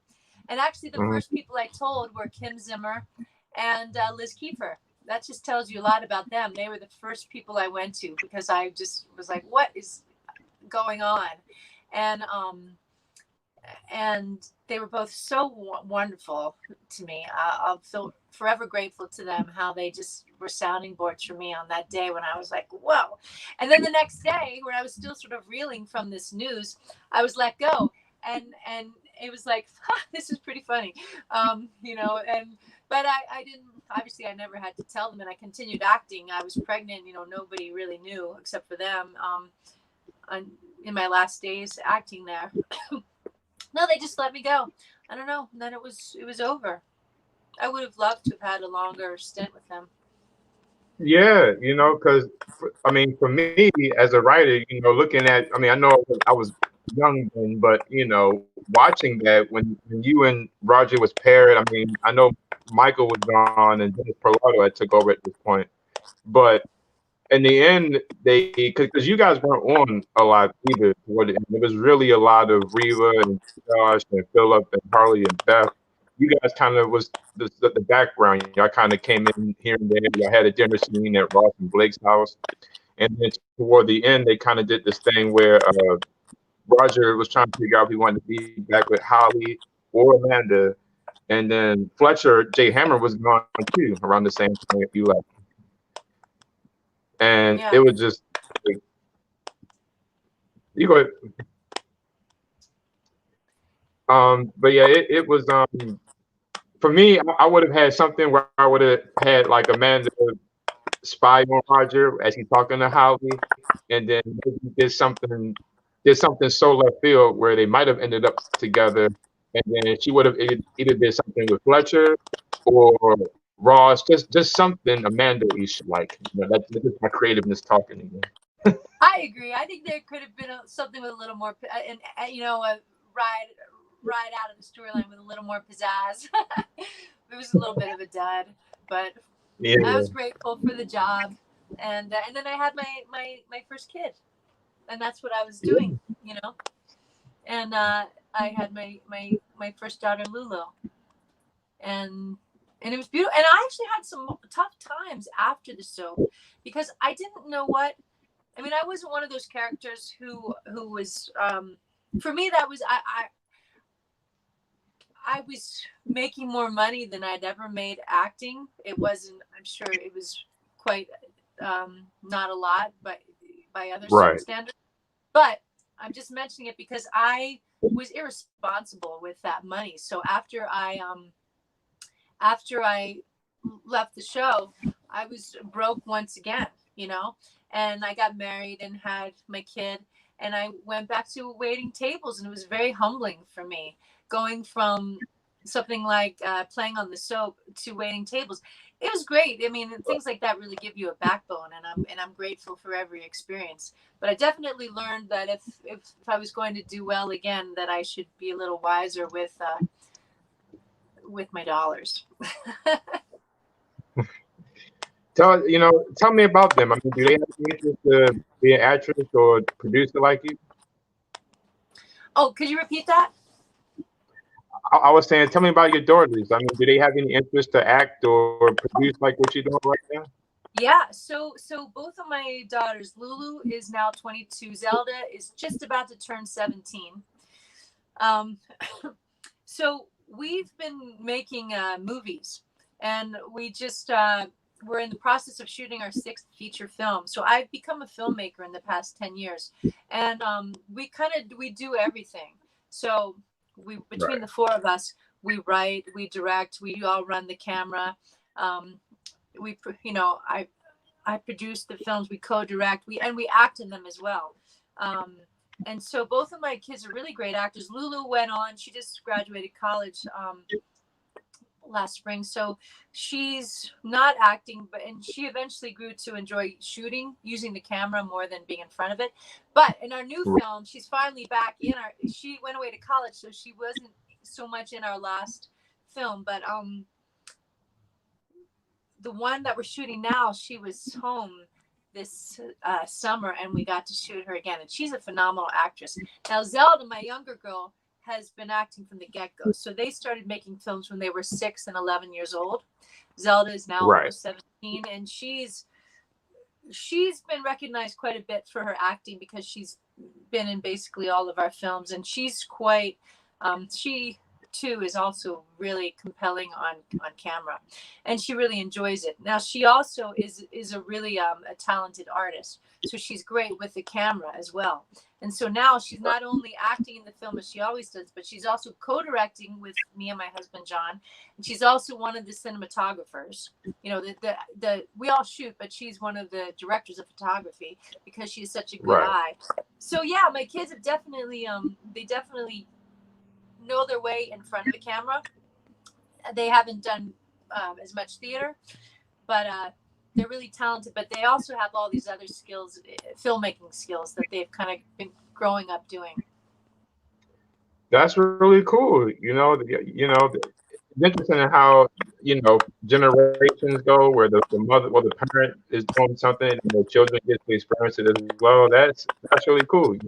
Speaker 2: And actually the first people I told were Kim Zimmer and Liz Kiefer. That just tells you a lot about them. They were the first people I went to, because I just was like, what is going on? And they were both so wonderful to me. I'll feel forever grateful to them, how they just were sounding boards for me on that day when I was like, whoa. And then the next day, when I was still sort of reeling from this news, I was let go. And it was like, this is pretty funny. But I didn't, obviously I never had to tell them, and I continued acting. I was pregnant, nobody really knew except for them in my last days acting there. No, they just let me go. I don't know. And then it was over. I would have loved to have had a longer stint with them.
Speaker 1: Yeah, because for me as a writer, looking at, I know I was young then, but watching that when you and Roger was paired, I know Michael was gone and Dennis Perlato had took over at this point, but in the end, because you guys weren't on a lot either. It was really a lot of Reva and Josh and Philip and Harley and Beth. You guys kind of was the background. Y'all kind of came in here and there. Y'all had a dinner scene at Ross and Blake's house, and then toward the end, they kind of did this thing where Roger was trying to figure out if he wanted to be back with Holly or Amanda, and then Fletcher, Jay Hammer was gone too around the same time you left. And it was just, you go ahead. But yeah, it was, for me, I would have had something where I would have had like Amanda spy on Roger as he's talking to Holly, and then maybe did something so left field where they might have ended up together, and then she would have either did something with Fletcher or Ross, just something Amanda-ish, like, that's my creativeness talking again.
Speaker 2: I agree. I think there could have been something with a little more, a ride out of the storyline with a little more pizzazz. It was a little bit of a dud, but I was grateful for the job, and then I had my first kid, and that's what I was doing, and I had my first daughter, Lulu, and it was beautiful. And I actually had some tough times after the show because I didn't know what I mean, I wasn't one of those characters who was for me, that was I was making more money than I'd ever made acting. It wasn't, I'm sure it was quite not a lot, but by other certain
Speaker 1: Right.
Speaker 2: standards. But I'm just mentioning it because I was irresponsible with that money. So after I left the show, I was broke once again, you know, and I got married and had my kid, and I went back to waiting tables, and it was very humbling for me going from something like playing on the soap to waiting tables. It was great. I mean, things like that really give you a backbone, and I'm grateful for every experience. But I definitely learned that if I was going to do well again, that I should be a little wiser with my dollars.
Speaker 1: Tell me about them. I mean, do they have any interest to be an actress or producer like you?
Speaker 2: Oh, could you repeat that?
Speaker 1: I was saying, tell me about your daughters. I mean, do they have any interest to act or produce like what you're doing right now?
Speaker 2: Yeah, so both of my daughters, Lulu is now 22, Zelda is just about to turn 17. Um, so we've been making movies, and we just we're in the process of shooting our sixth feature film. So I've become a filmmaker in the past 10 years, and we do everything. So we between
Speaker 1: Right.
Speaker 2: the four of us, we write, we direct, we all run the camera. I produce the films, we co-direct, we act in them as well. And so both of my kids are really great actors. Lulu went on; she just graduated college last spring, so she's not acting, and she eventually grew to enjoy shooting using the camera more than being in front of it. But in our new film, she's finally back in our. She went away to college, so she wasn't so much in our last film, but the one that we're shooting now, she was home this summer, and we got to shoot her again, and she's a phenomenal actress. Now Zelda, my younger girl, has been acting from the get-go, so they started making films when they were 6 and 11 years old. Zelda is now
Speaker 1: Right.
Speaker 2: almost 17, and she's been recognized quite a bit for her acting because she's been in basically all of our films, and she's quite she too is also really compelling on camera, and she really enjoys it. Now she also is a really a talented artist, so she's great with the camera as well. And so now she's not only acting in the film as she always does, but she's also co-directing with me and my husband John, and she's also one of the cinematographers. You know, the we all shoot, but she's one of the directors of photography because she has such a good
Speaker 1: Right.
Speaker 2: eye. So yeah, my kids have definitely they definitely know their way in front of the camera. They haven't done as much theater, but they're really talented. But they also have all these other skills, filmmaking skills that they've kind of been growing up doing.
Speaker 1: That's really cool. It's interesting how generations go, where the mother or the parent is doing something, and the children get to experience it as well. That's really cool.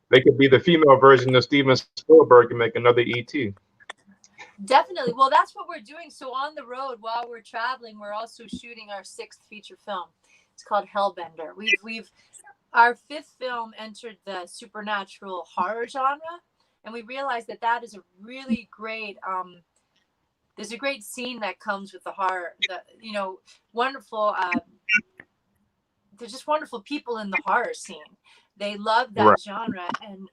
Speaker 1: They could be the female version of Steven Spielberg and make another ET.
Speaker 2: Definitely. Well, that's what we're doing. So on the road while we're traveling, we're also shooting our sixth feature film. It's called Hellbender. We've our fifth film entered the supernatural horror genre, and we realized that is a really great there's a great scene that comes with the horror. Wonderful they're just wonderful people in the horror scene. They love that
Speaker 1: Right.
Speaker 2: genre, and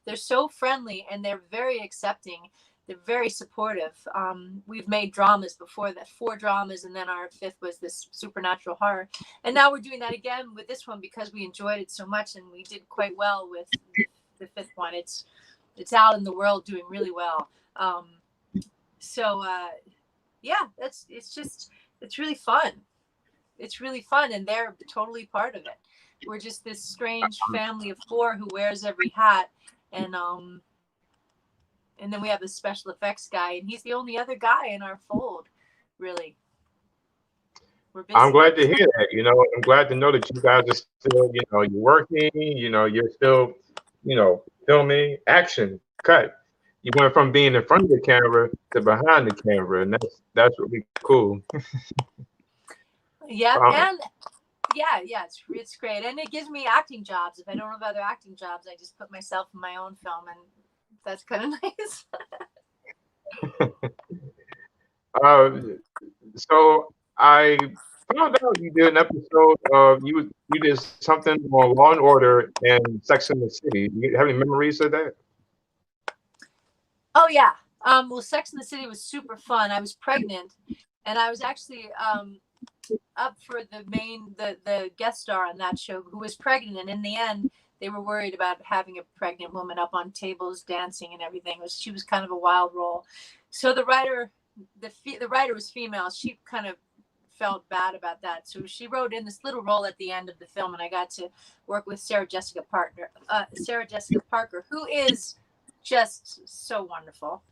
Speaker 2: they're so friendly, and they're very accepting. They're very supportive. We've made dramas before that, 4 dramas, and then our 5th was this supernatural horror. And now we're doing that again with this one because we enjoyed it so much, and we did quite well with the 5th one. It's out in the world doing really well. Yeah, it's really fun. It's really fun, and they're totally part of it. We're just this strange family of 4 who wears every hat, and then we have a special effects guy, and he's the only other guy in our fold, really. We're busy.
Speaker 1: I'm glad to hear that. I'm glad to know that you guys are still, you're working, you're still, filming, action, cut. You went from being in front of the camera to behind the camera, and that's really cool.
Speaker 2: Yeah, Yeah, it's great, and it gives me acting jobs. If I don't have other acting jobs, I just put myself in my own film, and that's kind of nice.
Speaker 1: So I found out you did an episode of you did something on Law and Order and Sex and the City. You have any memories of that?
Speaker 2: Oh yeah. Well, Sex and the City was super fun. I was pregnant, and I was actually up for the guest star on that show who was pregnant, and in the end they were worried about having a pregnant woman up on tables dancing and everything. She was kind of a wild role. So the writer was female. She kind of felt bad about that, so she wrote in this little role at the end of the film, and I got to work with Sarah Jessica Parker, who is just so wonderful.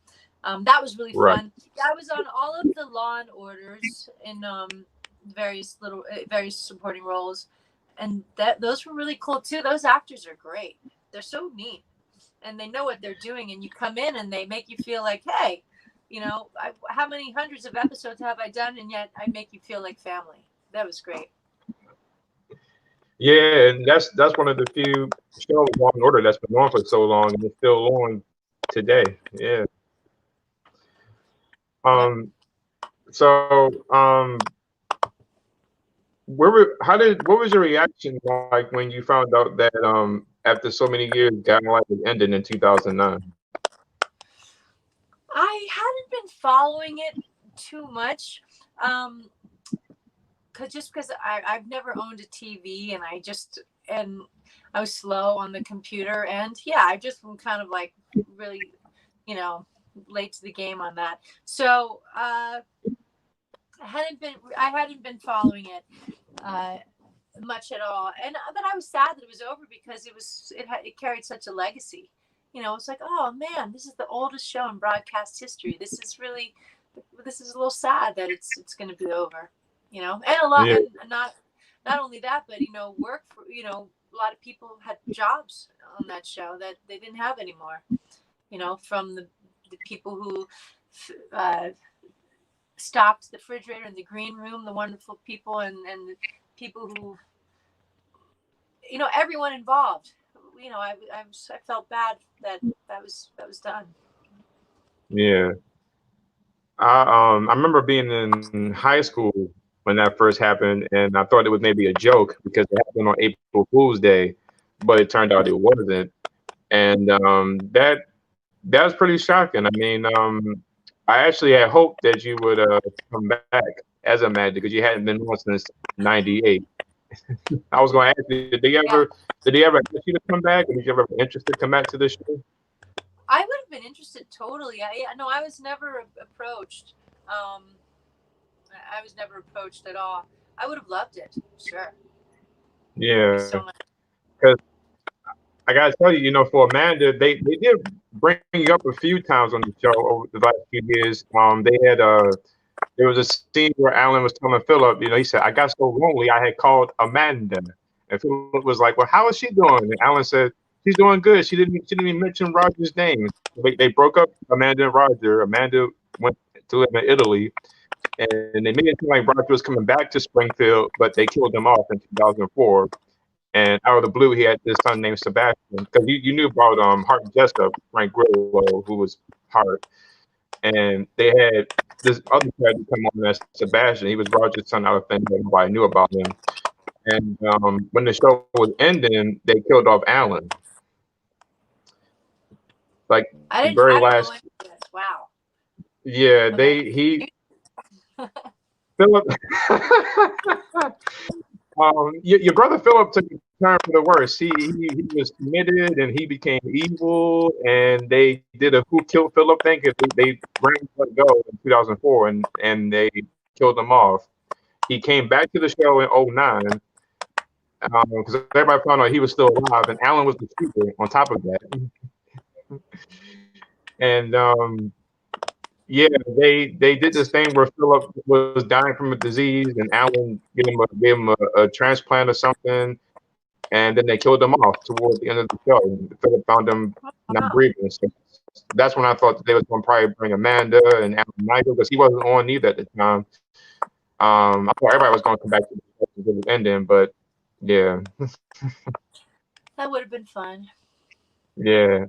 Speaker 2: That was really fun. Yeah, I was on all of the Law and Orders in various supporting roles, and those were really cool too. Those actors are great. They're so neat, and they know what they're doing. And you come in, and they make you feel like, hey, how many hundreds of episodes have I done, and yet I make you feel like family. That was great.
Speaker 1: Yeah, and that's one of the few shows, Law and Order, that's been on for so long and it's still on today. Yeah. So what was your reaction like when you found out that after so many years Guiding Light was ended in 2009?
Speaker 2: I hadn't been following it too much, because I've never owned a TV, and I was slow on the computer, and yeah, I just am kind of like really, late to the game on that. So I hadn't been following it much at all, but I was sad that it was over because it carried such a legacy. It's like, oh man, this is the oldest show in broadcast history. This is a little sad that it's going to be over. And a lot, and not only that, but work for a lot of people had jobs on that show that they didn't have anymore. From the people who stocked the refrigerator in the green room, the wonderful people, and the people who, everyone involved. I felt bad that was done.
Speaker 1: Yeah. I remember being in high school when that first happened, and I thought it was maybe a joke because it happened on April Fool's Day, but it turned out it wasn't. And that was pretty shocking. I mean, I actually had hoped that you would come back as a Mad because you hadn't been on since '98. I was going to ask you, did they ever ask you to come back, or did you ever be interested to come back to the show?
Speaker 2: I would have been interested totally. I was never approached. I was never approached at all. I would have loved it. Sure.
Speaker 1: Yeah.
Speaker 2: So much.
Speaker 1: Because I gotta tell you, for Amanda, they did bring you up a few times on the show over the last few years. They had there was a scene where Alan was telling Philip, he said, I got so lonely I had called Amanda. And Philip was like, well, how is she doing? And Alan said, she's doing good. She didn't even mention Roger's name. They broke up, Amanda and Roger. Amanda went to live in Italy, and they made it seem like Roger was coming back to Springfield, but they killed him off in 2004. And out of the blue, he had this son named Sebastian, because you knew about Hart Jessup, Frank Grillo, who was Hart. And they had this other character come on as Sebastian. He was Roger's son out of things that nobody knew about him. And when the show was ending, they killed off Alan. Like the very last.
Speaker 2: Wow.
Speaker 1: Yeah, Philip. Your brother Philip took a turn for the worse. He was committed and he became evil, and they did a who killed Philip thing. They let go in 2004 and they killed him off. He came back to the show in 2009 because everybody found out he was still alive, and Alan was the shooter on top of that. And yeah, they did this thing where Philip was dying from a disease, and Alan gave him a transplant or something, and then they killed him off towards the end of the show. Philip found him not breathing. So that's when I thought that they was going to probably bring Amanda and Alan Michael, because he wasn't on either at the time. I thought everybody was going to come back to the really ending, but yeah,
Speaker 2: That would have been fun.
Speaker 1: yeah.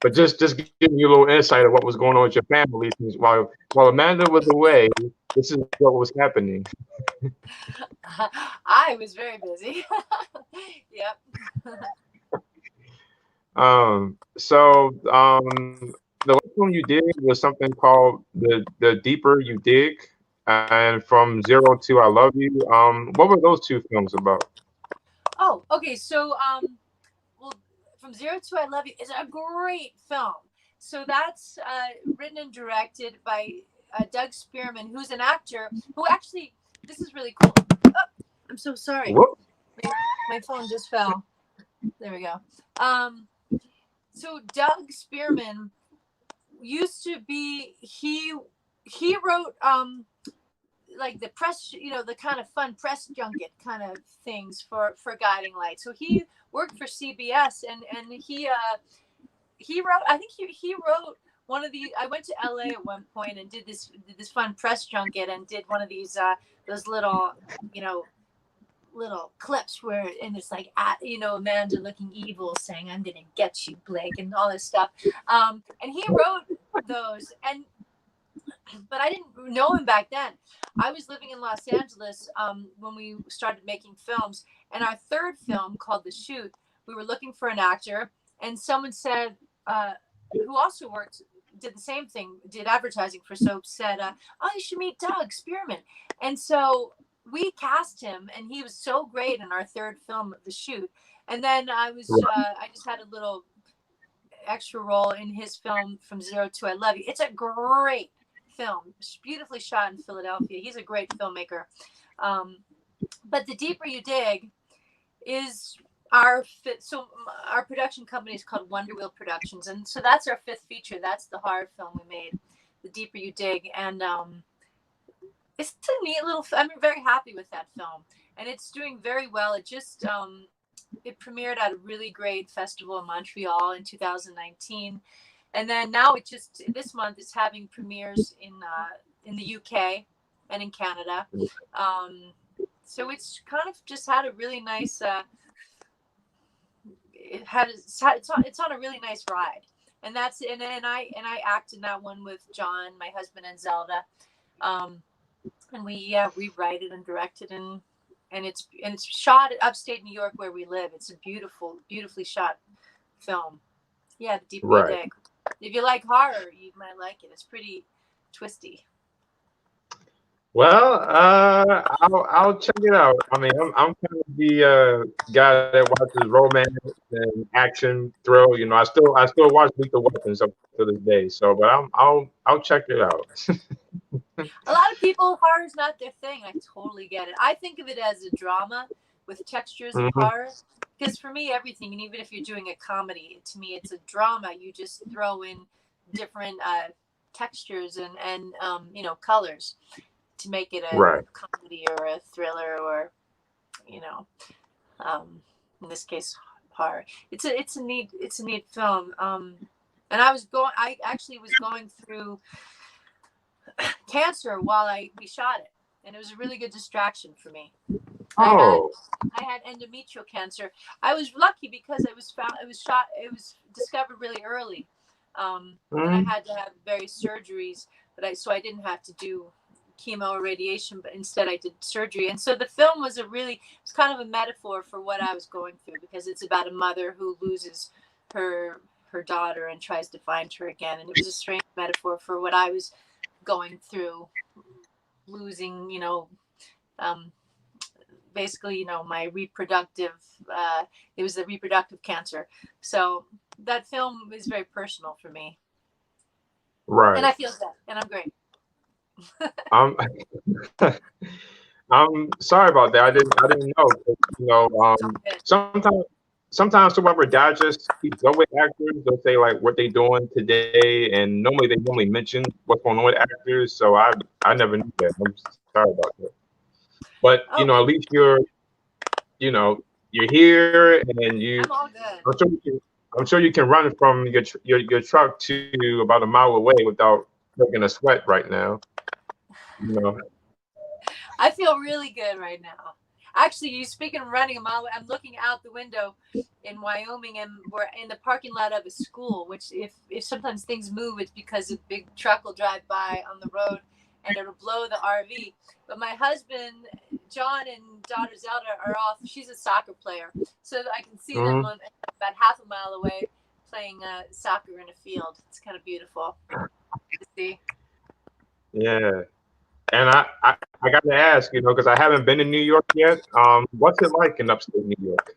Speaker 1: But just giving you a little insight of what was going on with your family since while Amanda was away, this is what was happening.
Speaker 2: I was very busy. Yep.
Speaker 1: The last one you did was something called the Deeper You Dig, and From Zero to I Love You. What were those two films about?
Speaker 2: Oh, okay. So, well, From Zero to I Love You is a great film. So that's written and directed by Doug Spearman, who's an actor who actually, this is really cool. Oh, I'm so sorry.
Speaker 1: Whoop.
Speaker 2: My phone just fell. There we go. So Doug Spearman used to be, he wrote like the press, the kind of fun press junket kind of things for Guiding Light. So he worked for CBS, and he wrote, I think he wrote one of these. I went to LA at one point and did this fun press junket and did one of these those little, little clips where, and it's like, Amanda looking evil saying, "I'm gonna get you, Blake," and all this stuff. And he wrote those, but I didn't know him back then. I was living in Los Angeles when we started making films, and our third film, called The Shoot, we were looking for an actor, and someone said, who also did the same thing, did advertising for soap, said, "Oh, you should meet Doug Spearman." And so we cast him, and he was so great in our third film, The Shoot. And then I just had a little extra role in his film From Zero to I Love You. It's a great film. It's beautifully shot in Philadelphia. He's a great filmmaker. But The Deeper You Dig is our production company is called Wonder Wheel Productions, and so that's our fifth feature. That's the horror film we made, The Deeper You Dig, and it's a neat little. I'm very happy with that film, and it's doing very well. It just it premiered at a really great festival in Montreal in 2019, and then now this month it's having premieres in the UK and in Canada. So it's kind of just had a really nice. It's on a really nice ride, and I act in that one with John, my husband, and Zelda, and we write it and direct it, and it's shot at upstate New York where we live. It's a beautifully shot film. Yeah, The Deeper You Dig. If you like horror, you might like it. It's pretty twisty.
Speaker 1: Well, I'll check it out. I mean, I'm kind of the guy that watches romance and action, thrill. I still watch Lethal Weapons up to this day. So, but I'll check it out.
Speaker 2: A lot of people, horror's not their thing. I totally get it. I think of it as a drama with textures of horror. Because for me, everything, and even if you're doing a comedy, to me, it's a drama. You just throw in different textures and colors to make it a comedy or a thriller, or in this case, horror. It's a neat film. And I actually was going through cancer while we shot it, and it was a really good distraction for me. I had endometrial cancer. I was lucky because it was discovered really early, and I had to have various surgeries, so I didn't have to do chemo or radiation, but instead I did surgery. And so the film was it's kind of a metaphor for what I was going through, because it's about a mother who loses her daughter and tries to find her again, and it was a strange metaphor for what I was going through, losing basically my reproductive it was the reproductive cancer. So that film is very personal for me, and I feel that, and I'm great.
Speaker 1: I'm sorry about that. I didn't know. Sometimes Survivor Digest keeps up with actors. They'll say like what they doing today, and normally they mention what's going on with actors. So I never knew that. I'm sorry about that. But at least you're here, and
Speaker 2: I'm all good.
Speaker 1: I'm sure you can run from your truck to about a mile away without breaking a sweat right now.
Speaker 2: I feel really good right now. Actually, you speaking of running, I'm looking out the window in Wyoming, and we're in the parking lot of a school. Which, if sometimes things move, it's because a big truck will drive by on the road, and it'll blow the RV. But my husband, John, and daughter Zelda are off. She's a soccer player, so I can see them about half a mile away playing soccer in a field. It's kind of beautiful to see.
Speaker 1: Yeah. And I got to ask, because I haven't been to New York yet. What's it like in upstate New York?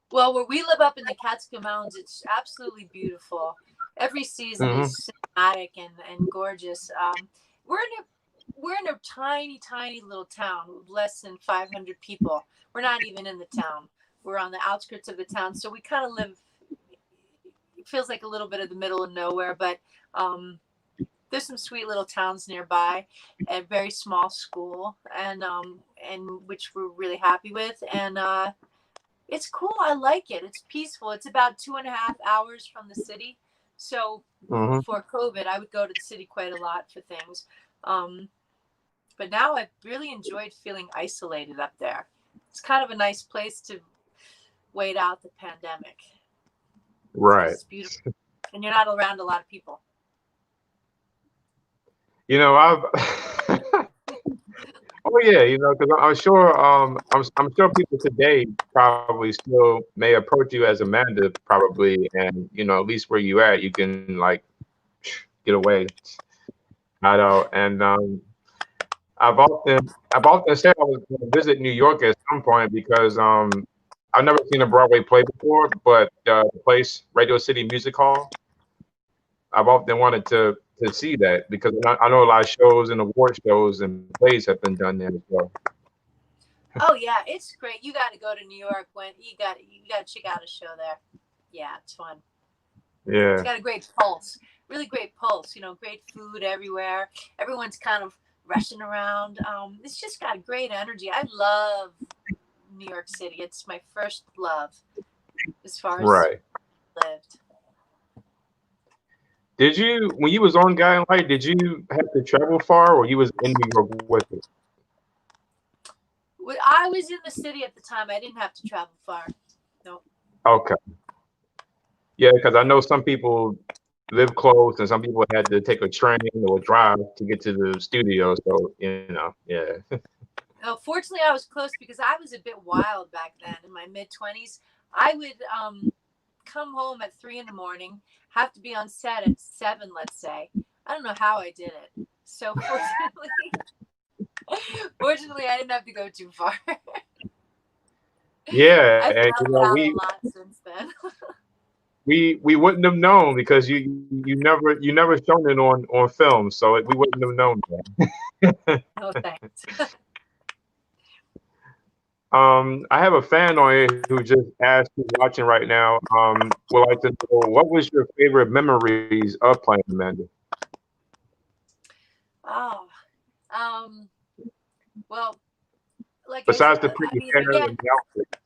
Speaker 2: Well, where we live up in the Catskill Mountains, it's absolutely beautiful. Every season is cinematic and gorgeous. We're in a tiny, tiny little town with less than 500 people. We're not even in the town. We're on the outskirts of the town, so we kind of live. It feels like a little bit of the middle of nowhere, but there's some sweet little towns nearby, a very small school, and which we're really happy with, and it's cool. I like it. It's peaceful. It's about 2.5 hours from the city, so before COVID, I would go to the city quite a lot for things, but now I've really enjoyed feeling isolated up there. It's kind of a nice place to wait out the pandemic.
Speaker 1: Right.
Speaker 2: It's beautiful, and you're not around a lot of people.
Speaker 1: I've oh yeah, because I'm sure I'm sure people today probably still may approach you as Amanda probably, and at least where you at, you can like get away. I know, and I've often said I was going to visit New York at some point because I've never seen a Broadway play before, but the place Radio City Music Hall, I've often wanted to see that because I know a lot of shows and award shows and plays have been done there as well.
Speaker 2: Oh yeah, it's great. You got to go to New York when you got to check out a show there. Yeah, it's fun.
Speaker 1: Yeah,
Speaker 2: it's got a great pulse, really great pulse. Great food everywhere. Everyone's kind of rushing around. It's just got great energy. I love New York City. It's my first love as far as
Speaker 1: right.
Speaker 2: lived.
Speaker 1: Did you, when you was on Guiding Light, did you have to travel far, or you was in New York with it?
Speaker 2: I was in the city at the time. I didn't have to travel far. No.
Speaker 1: Okay. Yeah, because I know some people live close, and some people had to take a train or drive to get to the studio. So yeah.
Speaker 2: Oh, fortunately, I was close because I was a bit wild back then in my mid-20s. I would come home at 3 a.m, have to be on set at 7, let's say. I don't know how I did it. So fortunately, I didn't have to go too far.
Speaker 1: Yeah,
Speaker 2: I've
Speaker 1: and
Speaker 2: been out a lot since then.
Speaker 1: we wouldn't have known because you never shown it on film, so we wouldn't have known that.
Speaker 2: No thanks.
Speaker 1: I have a fan on here who just asked, who's watching right now, would like to know, what was your favorite memories of playing Amanda?
Speaker 2: Oh, well, like
Speaker 1: besides
Speaker 2: I said,
Speaker 1: the pretty hair and the outfit.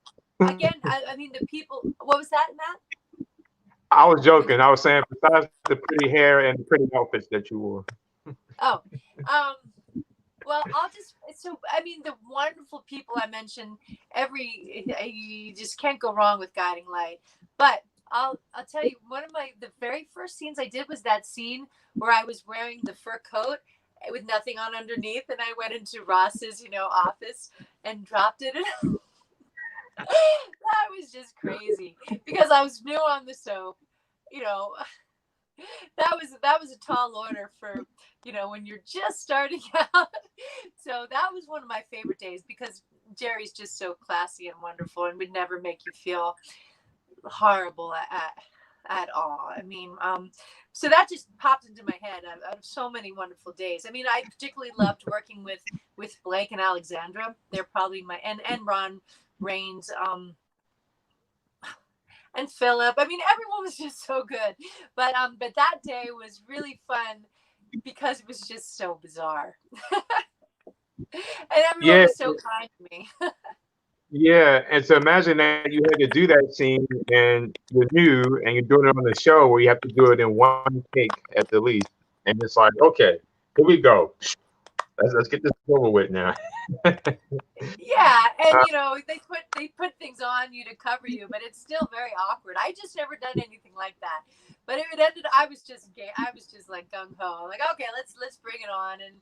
Speaker 2: Again, I mean, the people, what was that, Matt?
Speaker 1: I was joking. I was saying besides the pretty hair and the pretty outfits that you wore.
Speaker 2: Oh, well, I mean, the wonderful people I mentioned, you just can't go wrong with Guiding Light. But I'll tell you, the very first scenes I did was that scene where I was wearing the fur coat with nothing on underneath, and I went into Ross's, office and dropped it. That was just crazy because I was new on the soap, that was a tall order for, when you're just starting out. So that was one of my favorite days because Jerry's just so classy and wonderful and would never make you feel horrible at all. I mean, so that just popped into my head out of so many wonderful days. I mean, I particularly loved working with Blake and Alexandra. They're probably and Ron Rains, and Philip. I mean, everyone was just so good. But that day was really fun because it was just so bizarre. And everyone was so kind to me.
Speaker 1: Yeah, and so imagine that you had to do that scene and you're new and you're doing it on the show where you have to do it in one take at the least. And it's like, okay, here we go. let's get this over with now.
Speaker 2: Yeah, and
Speaker 1: Uh,
Speaker 2: they put things on you to cover you, but it's still very awkward. I just never done anything like that. But it ended. I was just gay. I was just like gung ho. Like, okay, let's bring it on, and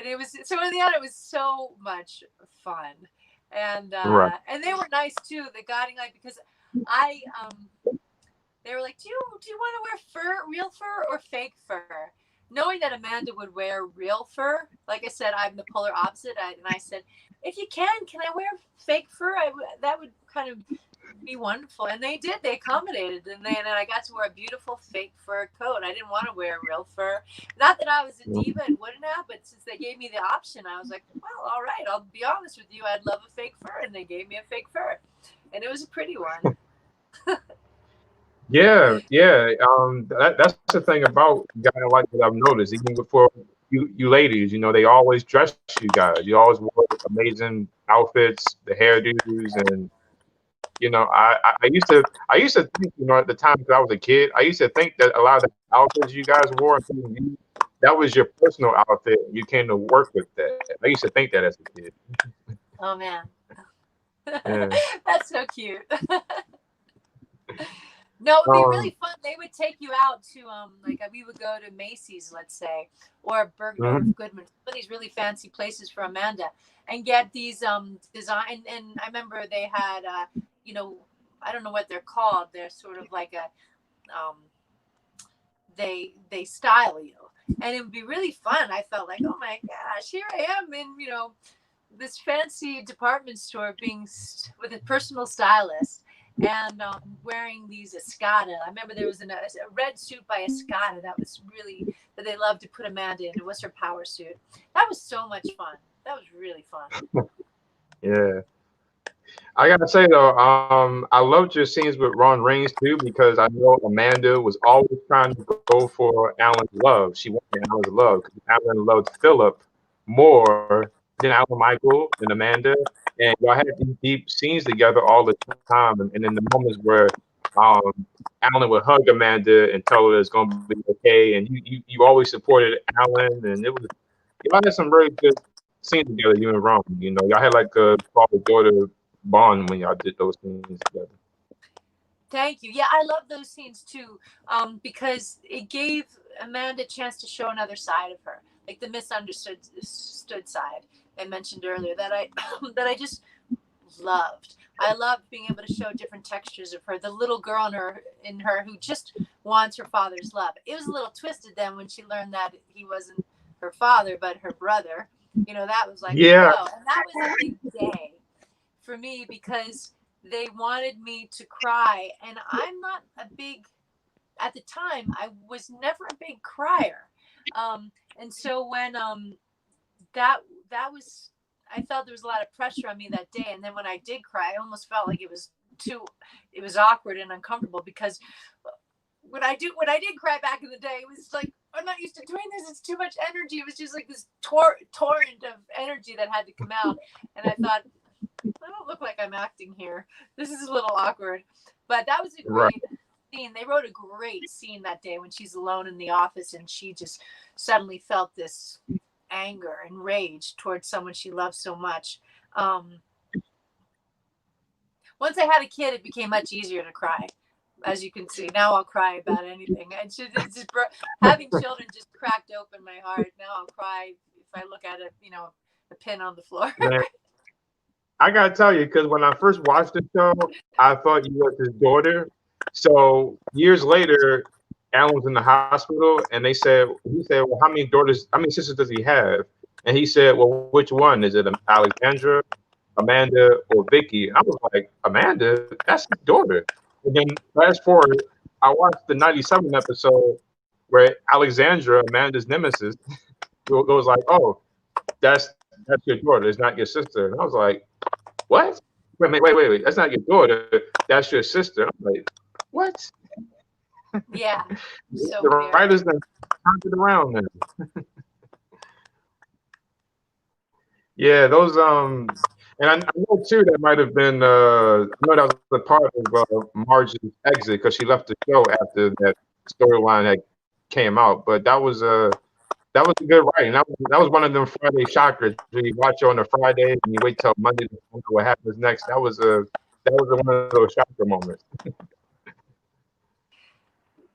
Speaker 2: it was so in the end it was so much fun,
Speaker 1: right.
Speaker 2: and they were nice too. The guiding light because I they were like, do you want to wear real fur or fake fur? Knowing that Amanda would wear real fur, like I said, I'm the polar opposite. And I said, if you can I wear fake fur? That would kind of be wonderful. And they did. They accommodated. And then I got to wear a beautiful fake fur coat. I didn't want to wear real fur. Not that I was a diva and wouldn't have, but since they gave me the option, I was like, well, all right. I'll be honest with you. I'd love a fake fur. And they gave me a fake fur. And it was a pretty one.
Speaker 1: Yeah, yeah. That's the thing about guys like that I've noticed. Even before you ladies, they always dress you guys. You always wore amazing outfits, the hairdos, and I used to think, at the time that I was a kid, I used to think that a lot of the outfits you guys wore, that was your personal outfit. You came to work with that. I used to think that as a kid.
Speaker 2: Oh, man.
Speaker 1: Yeah.
Speaker 2: That's so cute. No, it'd be really fun. They would take you out to like we would go to Macy's, let's say, or Bergdorf Goodman, some of these really fancy places for Amanda, and get these design. And I remember they had I don't know what they're called. They're sort of like a they style you, and it would be really fun. I felt like, oh my gosh, here I am in this fancy department store with a personal stylist. And wearing these Escada. I remember there was a red suit by Escada that they loved to put Amanda in. It was her power suit. That was so much fun. That was really fun.
Speaker 1: Yeah. I gotta say though, I loved your scenes with Ron Reigns too, because I know Amanda was always trying to go for Alan's love. She wanted Alan's love because Alan loved Philip more than Alan Michael and Amanda, and y'all had these deep scenes together all the time. And in the moments where Alan would hug Amanda and tell her it's gonna be okay, and you always supported Alan, and y'all had some really good scenes together, you and Ron. Y'all had like a father-daughter bond when y'all did those scenes together.
Speaker 2: Thank you. Yeah, I love those scenes too, because it gave Amanda a chance to show another side of her, like the misunderstood side I mentioned earlier that I just loved. I loved being able to show different textures of her, the little girl in her who just wants her father's love. It was a little twisted then when she learned that he wasn't her father but her brother. That was like,
Speaker 1: Yeah.
Speaker 2: whoa. And that was a big day for me because they wanted me to cry, and I'm not at the time I was never a big crier, and so when that was, I felt there was a lot of pressure on me that day, and then when I did cry, I almost felt like it was awkward and uncomfortable because when I did cry back in the day, it was like, I'm not used to doing this. It's too much energy. It was just like this torrent of energy that had to come out, and I thought, I don't look like I'm acting here. This is a little awkward. But that was a great scene. They wrote a great scene that day when she's alone in the office and she just suddenly felt this anger and rage towards someone she loved so much. Once I had a kid, it became much easier to cry. As you can see, now I'll cry about anything. Having children just cracked open my heart. Now I'll cry if I look at a pin on the floor.
Speaker 1: Man, I gotta tell you, because when I first watched the show, I thought you were his daughter. So years later, Alan was in the hospital, and he said, "Well, how many sisters does he have?" And he said, "Well, which one is it? Alexandra, Amanda, or Vicky?" And I was like, "Amanda, that's his daughter." And then fast forward, I watched the '97 episode where Alexandra, Amanda's nemesis, goes like, "Oh, that's your daughter. It's not your sister." And I was like, "What? Wait. That's not your daughter. That's your sister." I'm like, "What?"
Speaker 2: Yeah. So
Speaker 1: the
Speaker 2: weird.
Speaker 1: writers then turned it around then. Yeah, those and I know too that might have been I know that was a part of Marge's exit because she left the show after that storyline that came out. But that was that was a good writing. That was one of them Friday shockers. Where you watch it on a Friday and you wait till Monday to find out what happens next. That was one of those shocker moments.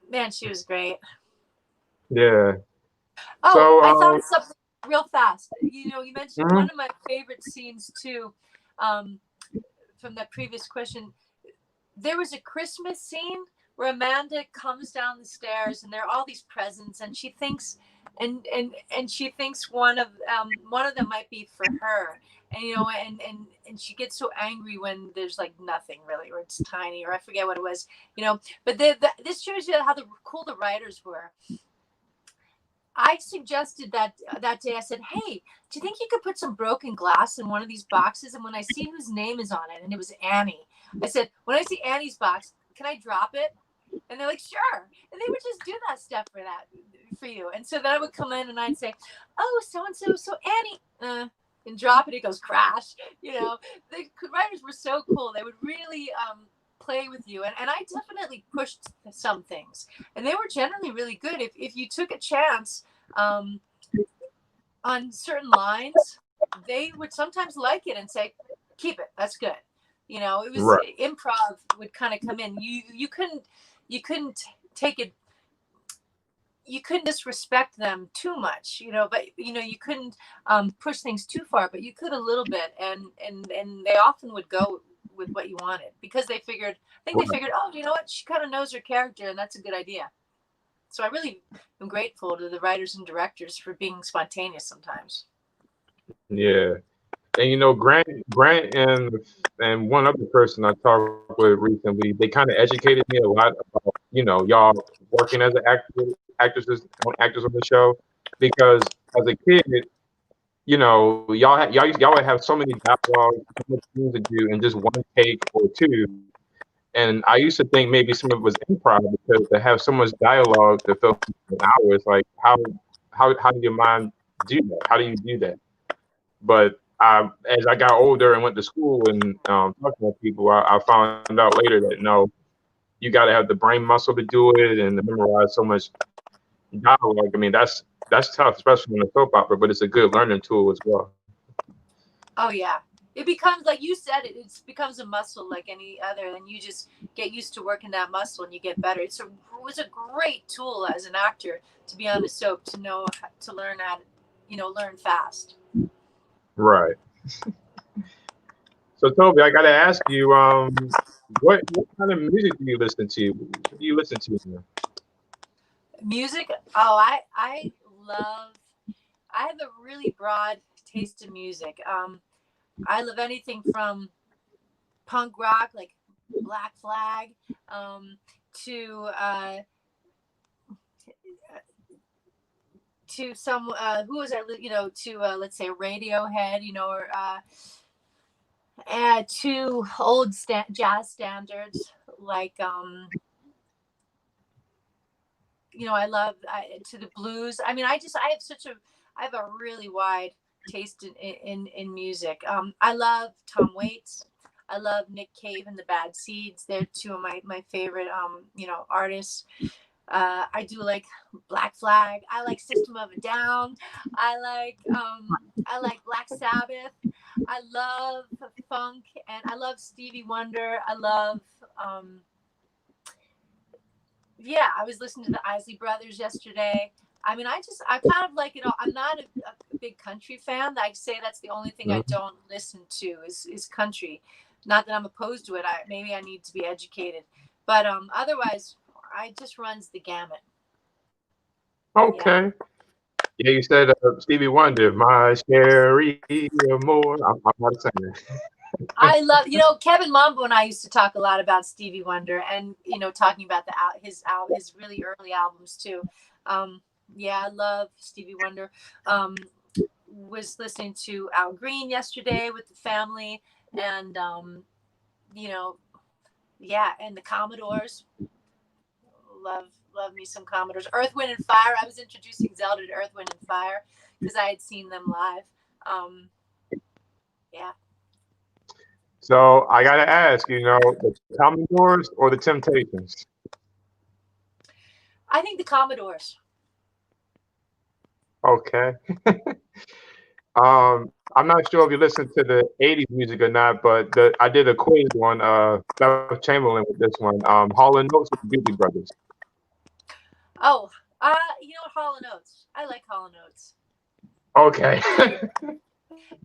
Speaker 2: Man, she was great.
Speaker 1: Yeah.
Speaker 2: Oh,
Speaker 1: So
Speaker 2: I thought something real fast. You mentioned
Speaker 1: mhm.
Speaker 2: one of my favorite scenes too, from that previous question. There was a Christmas scene where Amanda comes down the stairs and there are all these presents, and she thinks, and she thinks one of them might be for her, and she gets so angry when there's like nothing really, or it's tiny, or I forget what it was, But this shows you how cool the writers were. I suggested that day. I said, "Hey, do you think you could put some broken glass in one of these boxes?" And when I see whose name is on it, and it was Annie, I said, "When I see Annie's box, can I drop it?" And they're like, "Sure." And they would just do that stuff for you. And so then I would come in and I'd say, "Oh, so and so Annie," and drop it. It goes crash. The writers were so cool. They would really play with you, and I definitely pushed some things, and they were generally really good. If you took a chance on certain lines, they would sometimes like it and say, "Keep it, that's good." It was
Speaker 1: Right.
Speaker 2: improv would kind of come in. You couldn't take it, you couldn't disrespect them too much, but you couldn't push things too far, but you could a little bit, and they often would go with what you wanted, because they figured, oh, you know what, she kind of knows her character, and that's a good idea. So I really am grateful to the writers and directors for being spontaneous sometimes.
Speaker 1: Yeah. And Grant and one other person I talked with recently, they kind of educated me a lot about y'all working as an actors on the show, because as a kid, y'all would have so many dialogue, so much things to do in just one take or two. And I used to think maybe some of it was improv, because to have so much dialogue to fill an hour, it's like how do your mind do that? How do you do that? But as I got older and went to school and talking to people, I found out later that no, you got to have the brain muscle to do it and to memorize so much dialogue. I mean, that's tough, especially in a soap opera, but it's a good learning tool as well.
Speaker 2: Oh yeah, it becomes, like you said, it becomes a muscle like any other, and you just get used to working that muscle and you get better. It was a great tool as an actor to be on a soap, to know to learn learn fast.
Speaker 1: Right. So Toby, I got to ask you, what kind of music do you listen to? What do you listen to now?
Speaker 2: Music? Oh, I love. I have a really broad taste in music. I love anything from punk rock, like Black Flag, to some who was I? To let's say Radiohead, or to old jazz standards like I love to the blues. I mean, I have a really wide taste in music. I love Tom Waits. I love Nick Cave and the Bad Seeds. They're two of my favorite artists. I do like Black Flag. I like System of a Down. I like Black Sabbath. I love funk, and I love Stevie Wonder. I love I was listening to the Isley Brothers yesterday. I mean, I kind of like it all. I'm not a big country fan. I say that's the only thing I don't listen to is country. Not that I'm opposed to it. Maybe I need to be educated, but otherwise, I just runs the gamut.
Speaker 1: Okay. Yeah, you said Stevie Wonder, my Sherry Moore. I'm not saying
Speaker 2: I love, Kevin Mambo and I used to talk a lot about Stevie Wonder, and talking about his really early albums too. I love Stevie Wonder. Was listening to Al Green yesterday with the family, and and the Commodores. Love me some Commodores. Earth, Wind, and Fire. I was introducing Zelda to Earth, Wind, and Fire because I had seen them live. Yeah.
Speaker 1: So I gotta ask, the Commodores or the Temptations?
Speaker 2: I think the Commodores.
Speaker 1: Okay. I'm not sure if you listen to the '80s music or not, but I did a quiz on Beth Chamberlain with this one. Hall and Notes with the Doobie Brothers.
Speaker 2: Oh, you know what? Hall and Oates. I like Hall and Oates.
Speaker 1: Okay.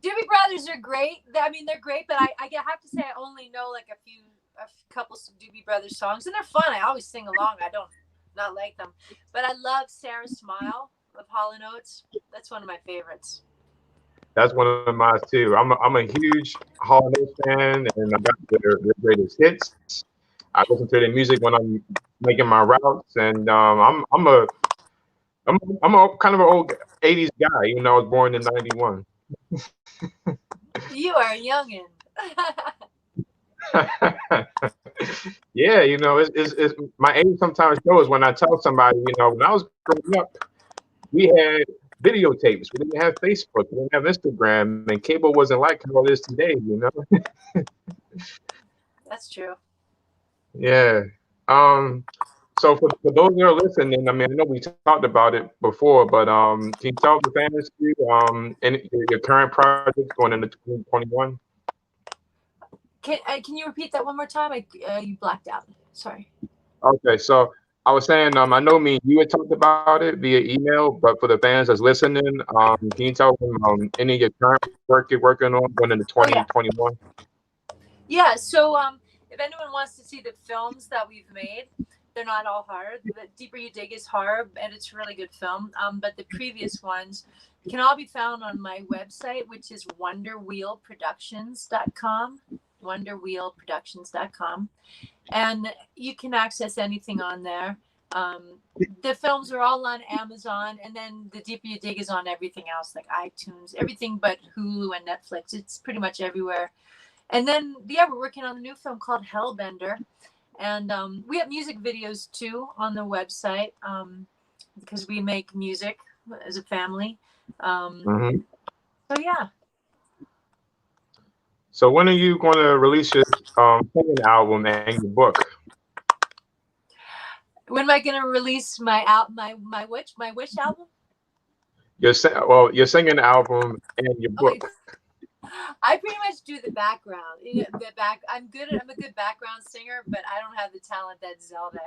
Speaker 2: Doobie Brothers are great. I mean, they're great, but I have to say I only know like a couple of Doobie Brothers songs, and they're fun. I always sing along. I don't not like them, but I love Sarah's Smile of Hall and Oates. That's one of my favorites.
Speaker 1: That's one of mine too. I'm a huge Hall and Oates fan, and I got their greatest hits. I listen to their music when I'm making my routes, and I'm a kind of an old '80s guy. You know, I was born in '91.
Speaker 2: You are a youngin'.
Speaker 1: Yeah, you know, it's my age sometimes shows when I tell somebody, you know, when I was growing up, we had videotapes. We didn't have Facebook. We didn't have Instagram, and cable wasn't like how it is today. You know.
Speaker 2: That's true.
Speaker 1: Yeah. So for those that are listening, I mean, I know we talked about it before, but can you tell the fans and your current projects going into 2021?
Speaker 2: Can you repeat that one more time? You blacked out. Sorry.
Speaker 1: Okay, so I was saying, I know me and you had talked about it via email, but for the fans that's listening, can you tell them any of your current work you're working on going into 2021?
Speaker 2: Yeah. So if anyone wants to see the films that we've made, they're not all horror. The Deeper You Dig is horror, and it's a really good film. But the previous ones can all be found on my website, which is wonderwheelproductions.com. wonderwheelproductions.com, and you can access anything on there. The films are all on Amazon, and then the Deeper You Dig is on everything else like iTunes, everything but Hulu and Netflix. It's pretty much everywhere. And then we're working on a new film called Hellbender, and we have music videos too on the website because we make music as a family. So yeah.
Speaker 1: So when are you going to release your singing album and your book?
Speaker 2: When am I going to release my Wish album?
Speaker 1: Your singing album and your book.
Speaker 2: I pretty much do the background. I'm a good background singer, but I don't have the talent that Zelda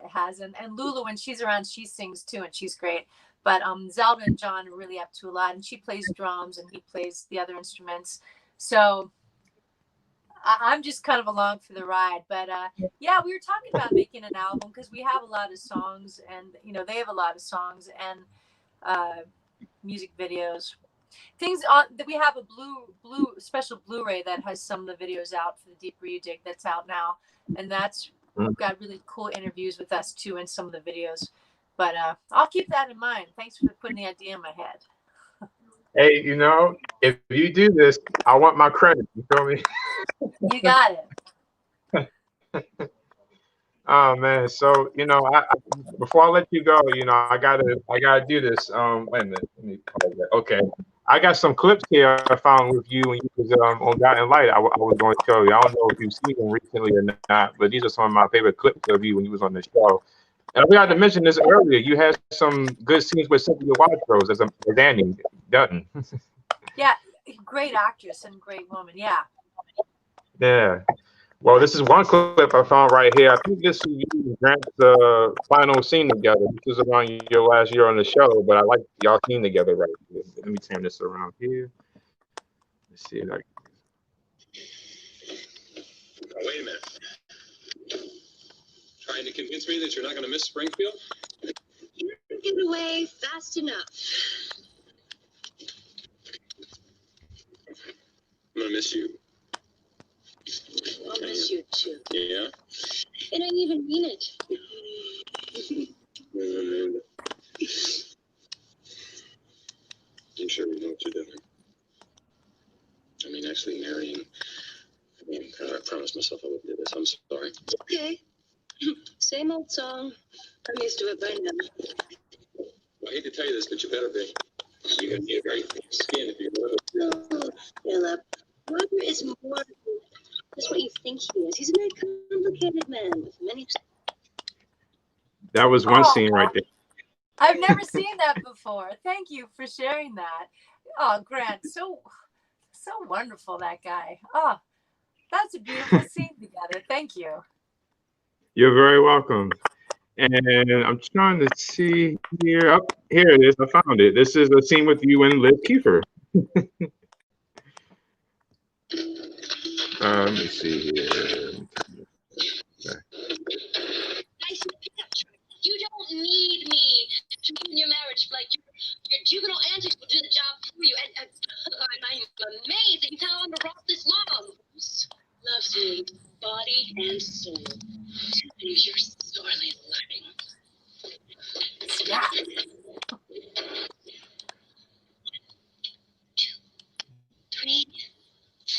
Speaker 2: has. And Lulu, when she's around, she sings too, and she's great. But Zelda and John are really up to a lot, and she plays drums and he plays the other instruments. So I'm just kind of along for the ride. But yeah, we were talking about making an album because we have a lot of songs, and they have a lot of songs and music videos. Things on that we have a blue special Blu-ray that has some of the videos out for the Deeper You Dig that's out now, and that's got really cool interviews with us too in some of the videos. But I'll keep that in mind. Thanks for putting the idea in my head.
Speaker 1: Hey, if you do this, I want my credit. You feel me?
Speaker 2: You got it.
Speaker 1: Oh man, so I before I let you go, I gotta do this. Wait a minute, let me call that. Okay, I got some clips here I found with you when you was on Guiding Light. I was going to show you. I don't know if you've seen them recently or not, but these are some of my favorite clips of you when you was on the show. And I forgot to mention this earlier. You had some good scenes with Cynthia Watros as Annie Dutton.
Speaker 2: Yeah, great actress and great woman. Yeah.
Speaker 1: Yeah. Well, this is one clip I found right here. I think this is you and Grant's final scene together. This is around your last year on the show, but I like y'all scene together right here. Let me turn this around here. Let's see if I can.
Speaker 3: Oh, wait a minute. Trying to convince me that you're not going to miss Springfield?
Speaker 4: You're getting away fast enough.
Speaker 3: I'm going to miss you.
Speaker 4: I'll miss you too.
Speaker 3: Yeah?
Speaker 4: And I even mean it.
Speaker 3: I'm sure we know what you're doing. I mean, actually marrying. I promised myself I wouldn't do this. I'm sorry.
Speaker 4: Okay. Same old song. I'm used to it by now.
Speaker 3: I hate to tell you this, but you better be. You're going to need a very thick skin if you're going to.
Speaker 4: Oh, Philip. Roger is more than just what you think he is. He's a very complicated man with many.
Speaker 1: That was one scene right there.
Speaker 2: I've never seen that before. before. Thank you for sharing that. Oh, Grant, so wonderful, that guy. Oh, that's a beautiful scene together. Thank you.
Speaker 1: You're very welcome. And I'm trying to see here. Up here it is. I found it. This is a scene with you and Liv Kiefer. Let me see here.
Speaker 4: Nice pickup truck. You don't need me to be in your marriage. Like your juvenile antics will do the job for you. And I'm amazing how I'm brought this long. Loves me, body and soul. And you're sorely lacking.
Speaker 2: Yeah.
Speaker 4: 2, 3, 4,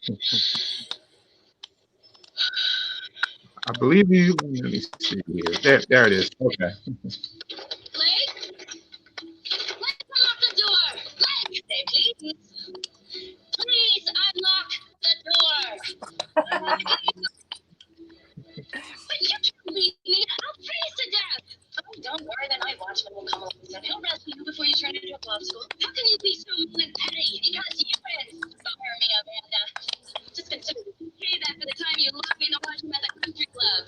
Speaker 4: 5.
Speaker 1: I believe you. Let me see here. There it is. Okay.
Speaker 4: Blake? Blake, unlock the door! Blake! Say please. Please unlock the door! But you can't leave me! I'll freeze to death! Oh, don't worry, the night watchman will come along and he'll rescue you before you turn into a popsicle. How can you be so mean and petty? Because you inspire me, Amanda. Just consider pay that for the time you locked me in the washroom at the country club.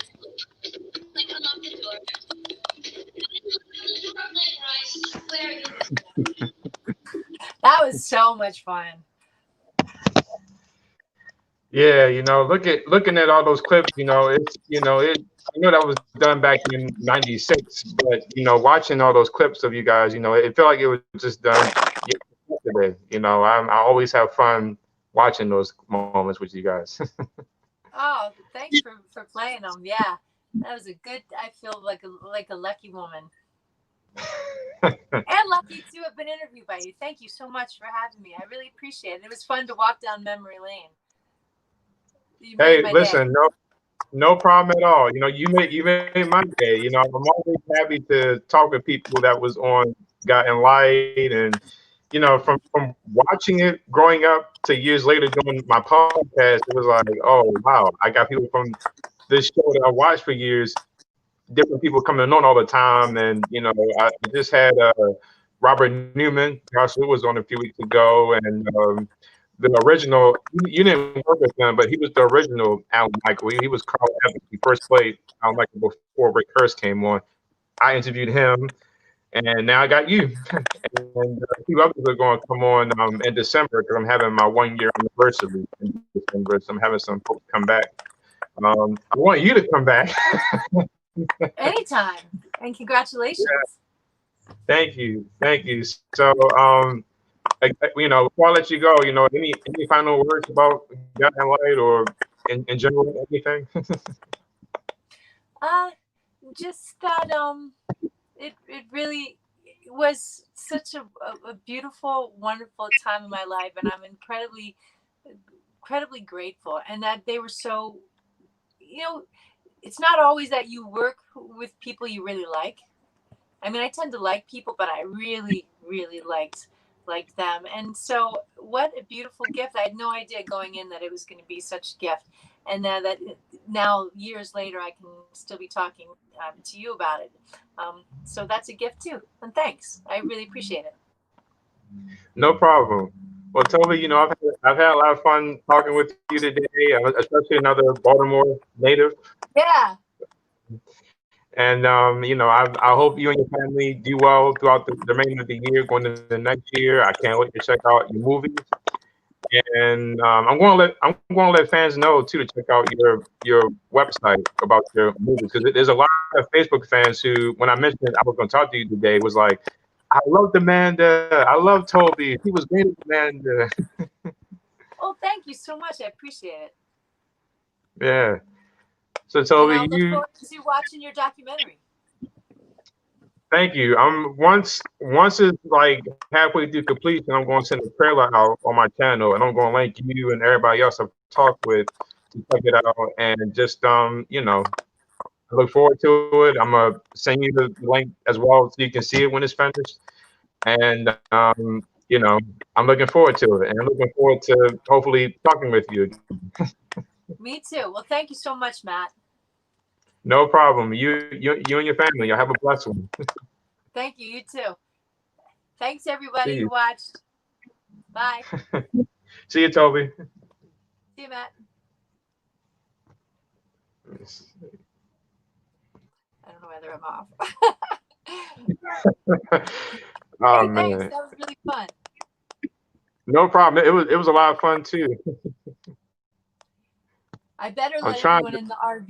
Speaker 4: Like, unlock the door. Where are you?
Speaker 2: That was so much fun.
Speaker 1: Yeah, looking at all those clips, I know that was done back in '96, but watching all those clips of you guys, it felt like it was just done yesterday. I always have fun watching those moments with you guys.
Speaker 2: Oh, thanks for playing them. Yeah, that was a good. I feel like a lucky woman, and lucky to have been interviewed by you. Thank you so much for having me. I really appreciate it. It was fun to walk down memory lane.
Speaker 1: Hey, listen, no problem at all. You made my day. I'm always happy to talk with people that was on Guiding Light, and from watching it growing up to years later doing my podcast, it was like, oh wow, I got people from this show that I watched for years, different people coming on all the time, and I just had Robert Newman, Josh Lewis, was on a few weeks ago, and the original, you didn't work with him, but he was the original Alan Michael. He was Carl Evans. He first played Alan Michael before Rick Hurst came on. I interviewed him, and now I got you. And a few others are going to come on in December because I'm having my 1-year anniversary in December. So I'm having some folks come back. I want you to come back.
Speaker 2: Anytime, and congratulations.
Speaker 1: Yeah. Thank you. So, before I let you go, any final words about Guiding Light or in general, anything?
Speaker 2: Just that it really was such a beautiful, wonderful time in my life, and I'm incredibly grateful. And that they were so, it's not always that you work with people you really like. I mean, I tend to like people, but I really, really liked them. And so what a beautiful gift. I had no idea going in that it was going to be such a gift. And that now years later, I can still be talking to you about it. So that's a gift too. And thanks. I really appreciate it.
Speaker 1: No problem. Well, Toby, I've had a lot of fun talking with you today, especially another Baltimore native.
Speaker 2: Yeah.
Speaker 1: And I hope you and your family do well throughout the remainder of the year, going into the next year. I can't wait to check out your movies, and I'm going to let fans know too to check out your website about your movies, because there's a lot of Facebook fans who, when I mentioned I was going to talk to you today, was like, I loved Amanda, I love Toby, he was great, Amanda.
Speaker 2: Oh, thank you so much. I appreciate it.
Speaker 1: Yeah. So Toby,
Speaker 2: I'll look forward to watching your documentary.
Speaker 1: Thank you. Once it's like halfway through completion, I'm going to send a trailer out on my channel, and I'm going to link you and everybody else I've talked with to check it out, and just I look forward to it. I'm gonna send you the link as well so you can see it when it's finished, and I'm looking forward to it, and I'm looking forward to hopefully talking with you again.
Speaker 2: Me too. Well, thank you so much, Matt.
Speaker 1: No problem. You and your family. Y'all have a blessed one.
Speaker 2: Thank you. You too. Thanks, everybody
Speaker 1: See
Speaker 2: who
Speaker 1: you.
Speaker 2: watched. Bye.
Speaker 1: See you, Toby.
Speaker 2: See you, Matt. I don't know whether I'm off.
Speaker 1: Oh
Speaker 2: Hey, thanks.
Speaker 1: man,
Speaker 2: That was really fun.
Speaker 1: no problem. It was a lot of fun too.
Speaker 2: I better
Speaker 1: I'm
Speaker 2: let
Speaker 1: trying
Speaker 2: everyone in the RV